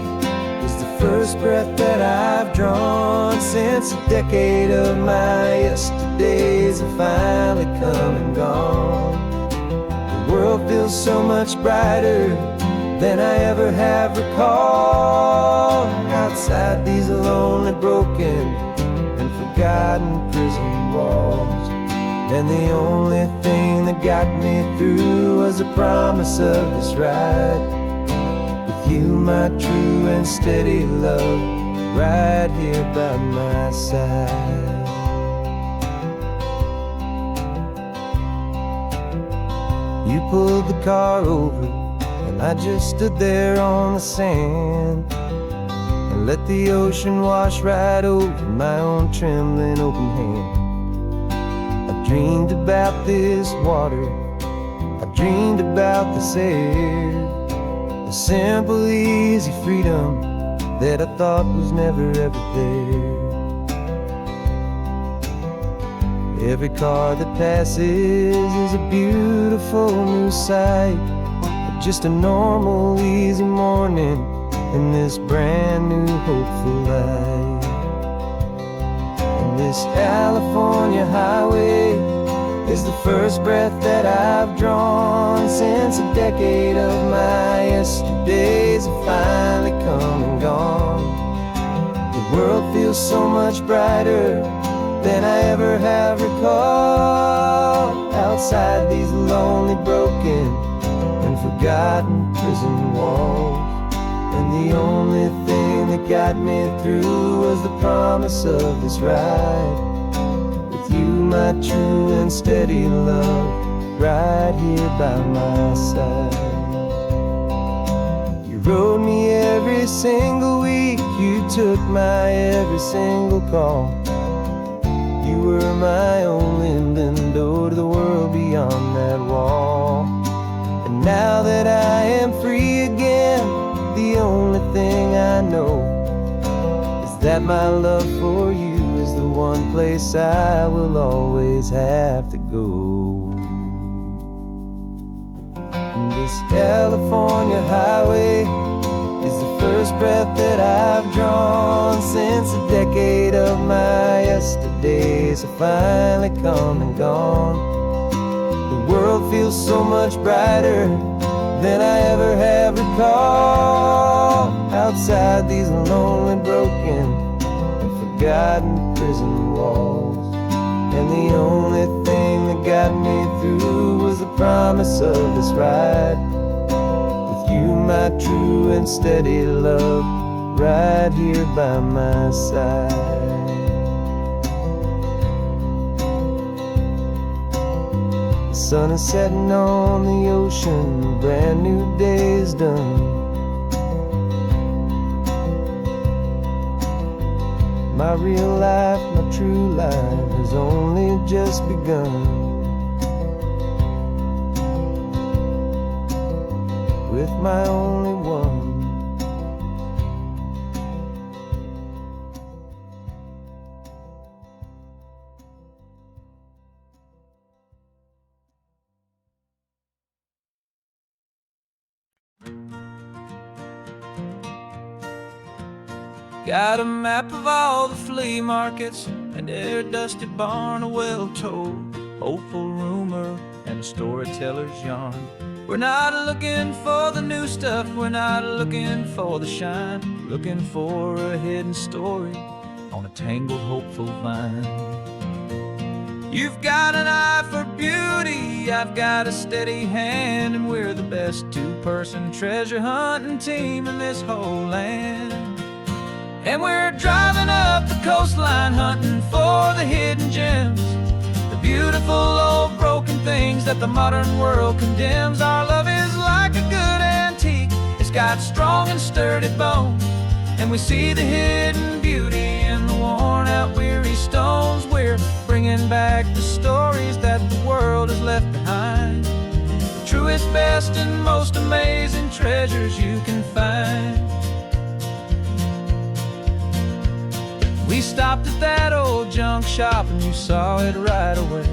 is the first breath that I've drawn since a decade of my yesterdays have finally come and gone. The world feels so much brighter than I ever have recalled. Outside these lonely, broken, and forgotten prison walls, and the only thing that got me through was the promise of this ride with you, my true and steady love, right here by my side. You pulled the car over, and I just stood there on the sand and let the ocean wash right over my own trembling open hand. I dreamed about this water, I dreamed about this air, the simple, easy freedom that I thought was never ever there. Every car that passes is a beautiful new sight. But just a normal, easy morning in this brand new, hopeful life. And this California highway is the first breath that I've drawn since a decade of my yesterdays have finally come and gone. The world feels so much brighter than I ever have recalled. Outside these lonely, broken, and forgotten prison walls. And the only thing that got me through was the promise of this ride. With you, my true and steady love, right here by my side. You rode me every single week, you took my every single call. You were my only window to the world beyond that wall. And now that I am free again, the only thing I know is that my love for you is the one place I will always have to go. And this California highway is the first breath that I've drawn since a decade of my yesterdays have finally come and gone. The world feels so much brighter than I ever have recalled. Outside these lonely, broken, and forgotten prison walls. And the only thing that got me through was the promise of this ride. With you, my true and steady love, right here by my side. The sun is setting on the ocean, a brand new day is done. My real life, my true life has only just begun. With my only one. Got a map of all the flea markets and their dusty barn, a well-told, hopeful rumor, and a storyteller's yarn. We're not looking for the new stuff, we're not looking for the shine, looking for a hidden story on a tangled, hopeful vine. You've got an eye for beauty, I've got a steady hand, and we're the best two-person treasure hunting team in this whole land. And we're driving up the coastline hunting for the hidden gems, the beautiful old broken things that the modern world condemns. Our love is like a good antique, it's got strong and sturdy bones, and we see the hidden beauty in the worn out weary stones. We're bringing back the stories that the world has left behind, the truest, best, and most amazing treasures you can find. We stopped at that old junk shop and you saw it right away,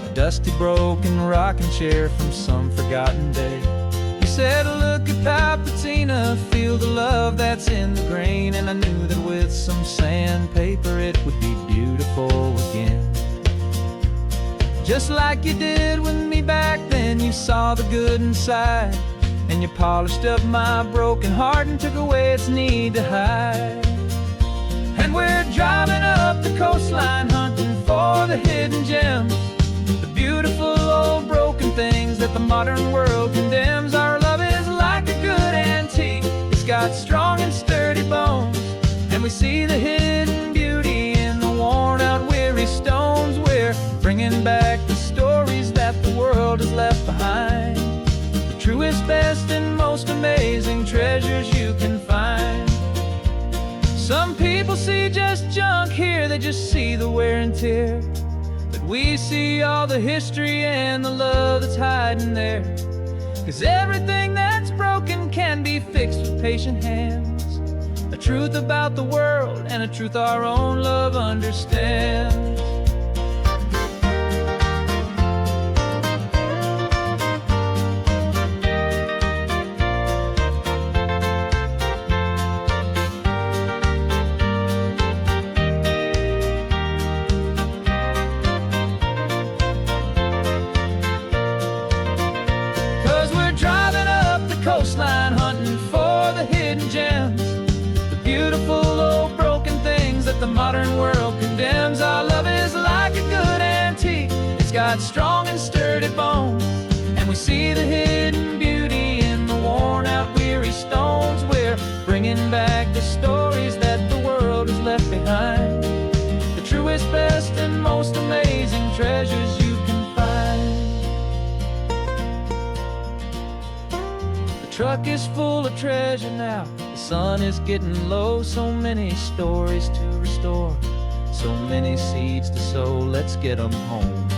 a dusty, broken rocking chair from some forgotten day. You said, look at Papatina, feel the love that's in the grain. And I knew that with some sandpaper it would be beautiful again. Just like you did with me back then, you saw the good inside, and you polished up my broken heart and took away its need to hide. And we're driving up the coastline hunting for the hidden gems, the beautiful old broken things that the modern world condemns. Our love is like a good antique, it's got strong and sturdy bones, and we see the hidden beauty in the worn out weary stones. We're bringing back the stories that the world has left behind, the truest, best, and most amazing treasures you can find. Some people see just junk here, they just see the wear and tear, but we see all the history and the love that's hiding there. 'Cause everything that's broken can be fixed with patient hands, a truth about the world and a truth our own love understands. beautiful old broken things that the modern world condemns. Our love is like a good antique. It's got strong and sturdy bones, and we see the hidden beauty in the worn out weary stones. We're bringing back the stories that the world has left behind, the truest, best, and most amazing treasures you can find. The truck is full of treasure now, the sun is getting low. So many stories to restore, so many seeds to sow. Let's get them home,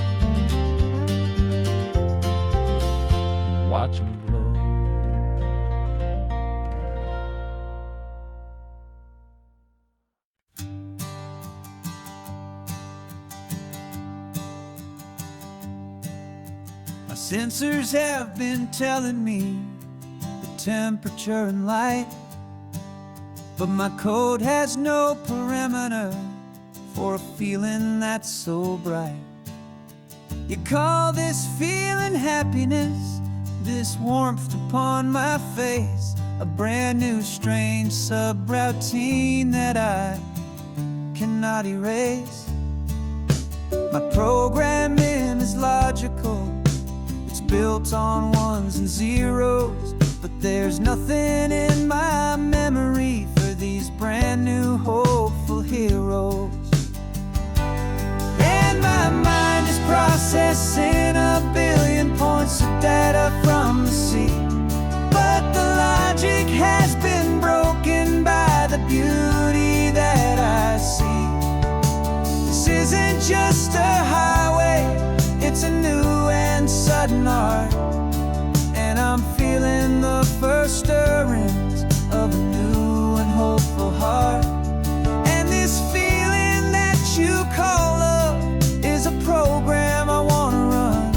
watch them blow. My sensors have been telling me the temperature and light, but my code has no perimeter for a feeling that's so bright. You call this feeling happiness, this warmth upon my face, a brand new strange subroutine that I cannot erase. My programming is logical, it's built on ones and zeros, but there's nothing in my memory for these brand new hopeful heroes. And my mind is processing a billion points of data from the sea, but the logic has been broken by the beauty that I see. This isn't just a highway, it's a new and sudden art, and I'm feeling the first stirrings of a new and hopeful heart. And this feeling that you call love is a program I wanna run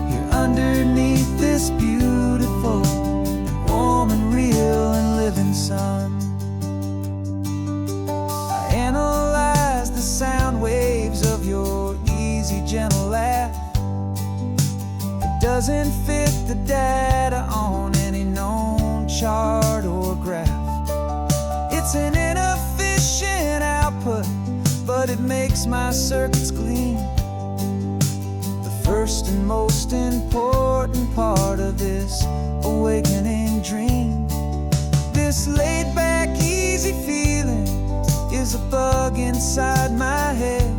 here underneath this beautiful and warm and real and living sun. I analyze the sound waves of your easy, gentle laugh. It doesn't fit the data on any known chart or graph. It's an inefficient output, but it makes my circuits gleam. The first and most important part of this awakening dream. This laid back, easy feeling is a bug inside my head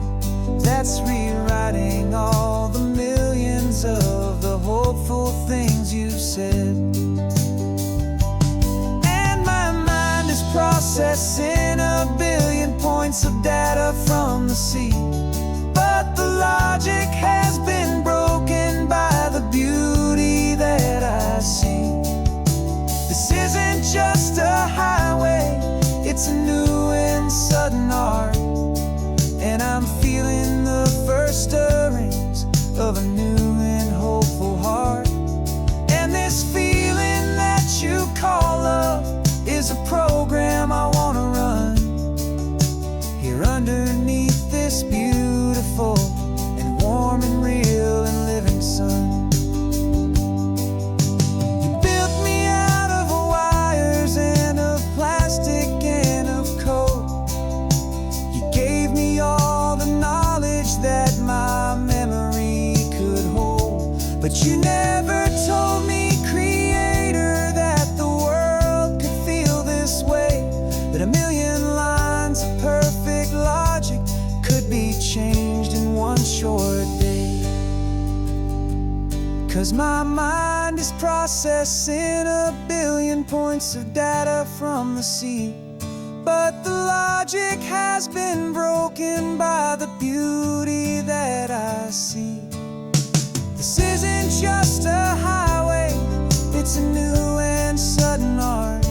that's rewriting all the millions of the hopeful things you've said. And my mind is processing a billion points of data from the sea, but the logic has been broken by the beauty that I see. This isn't just a highway, it's a new and sudden art, and I'm feeling the first stirrings of a new and hopeful heart. And this feeling that you call love is a program I wanna run here underneath this beautiful and warm and real and living sun. You built me out of wires and of plastic and of code. You gave me all the knowledge that my memory could hold, but you never told me, Creator, that the world could feel this way, that a million lines of perfect logic could be changed in one short day. 'Cause my mind is processing a billion points of data from the sea, but the logic has been broken by the beauty that I see. This isn't just a highway, it's a new and sudden art,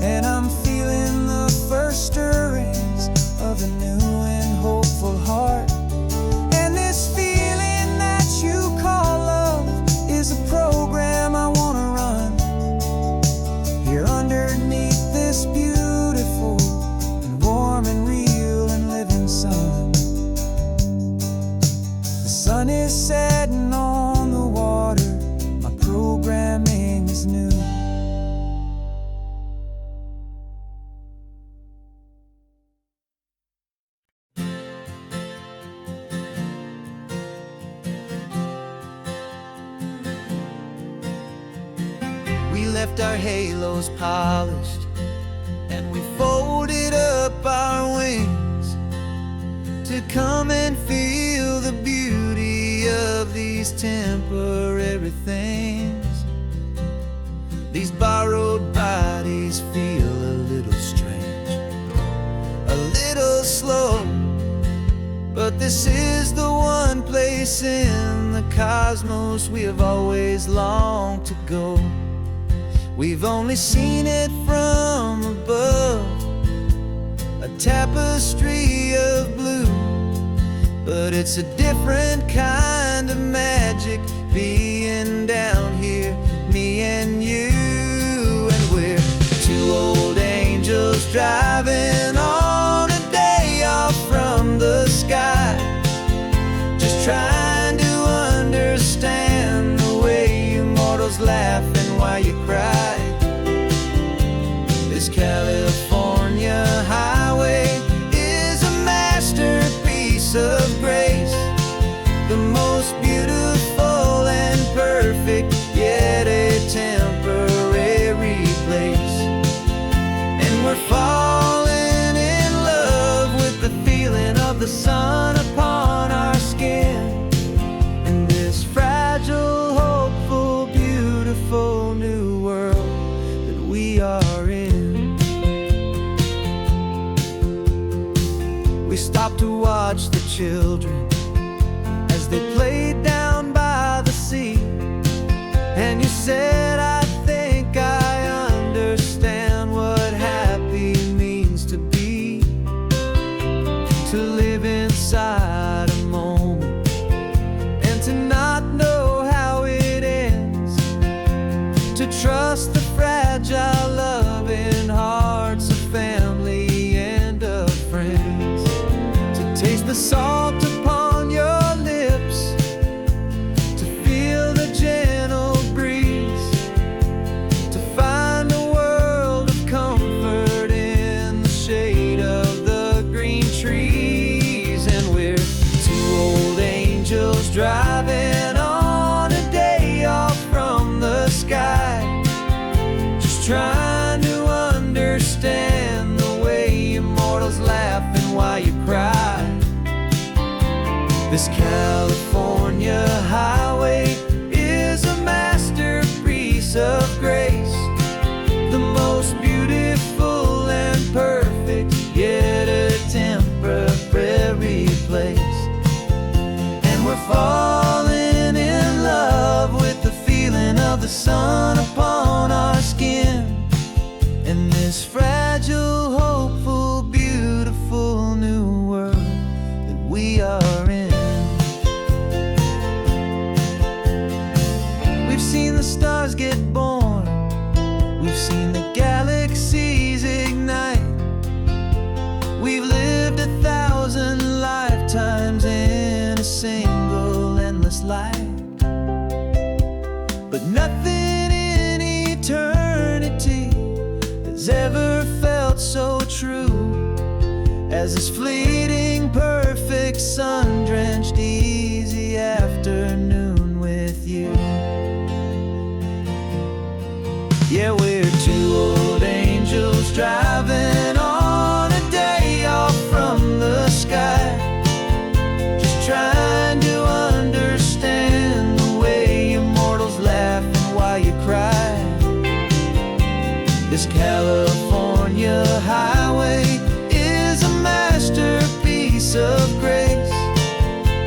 and I'm feeling the first stirrings of a new and hopeful heart. And this feeling that you call love is a program I wanna run here underneath this beautiful and warm and real and living sun. The sun is setting on the water, my programming is left our halos polished, and we folded up our wings to come and feel the beauty of these temporary things. These borrowed bodies feel a little strange, a little slow, but this is the one place in the cosmos we have always longed to go. We've only seen it from above, a tapestry of blue, but it's a different kind of magic being down here, me and you. And we're two old angels driving on a day off from the sky, just trying to understand the way you mortals laugh and why you cry. This California highway is a masterpiece of grace, the most beautiful and perfect, yet a temporary place. And we're falling in love with the feeling of the sun upon our skin, in this fragile, hopeful, beautiful new world that we are in. We stopped to watch the children as they played down by the sea, and you said, I think I understand what happy means to be, to live inside a moment and to not know how it ends, to trust the fragile loving hearts of family and of friends, to taste the salt upon your lips, to feel the gentle breeze, to find a world of comfort in the shade of the green trees. And we're two old angels driving on a day off from the sky, just trying to understand the way you mortals laugh and why you cry. This California highway is a masterpiece of grace, the most beautiful and perfect, yet a temporary place. And we're falling in love with the feeling of the sun upon our skin, in this fragile, hopeful, beautiful new world that we are in. We've seen the stars get born, we've seen the galaxies ignite, we've lived 1,000 lifetimes in a single endless life, but nothing in eternity has ever felt so true as this fleeting, perfect, sun-drenched, easy afternoon with you. Yeah, we're two old angels driving on a day off from the sky, just trying to understand the way you mortals laugh and why you cry. This California highway is a masterpiece of grace,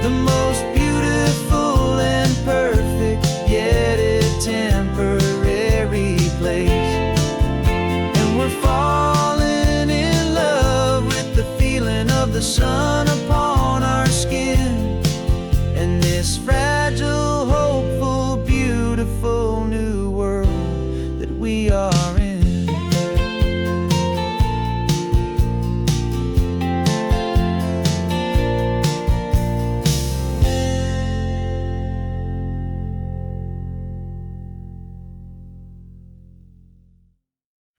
the most beautiful and perfect, yet a temporary place. And we're falling in love with the feeling of the sun upon our skin, and this fragile,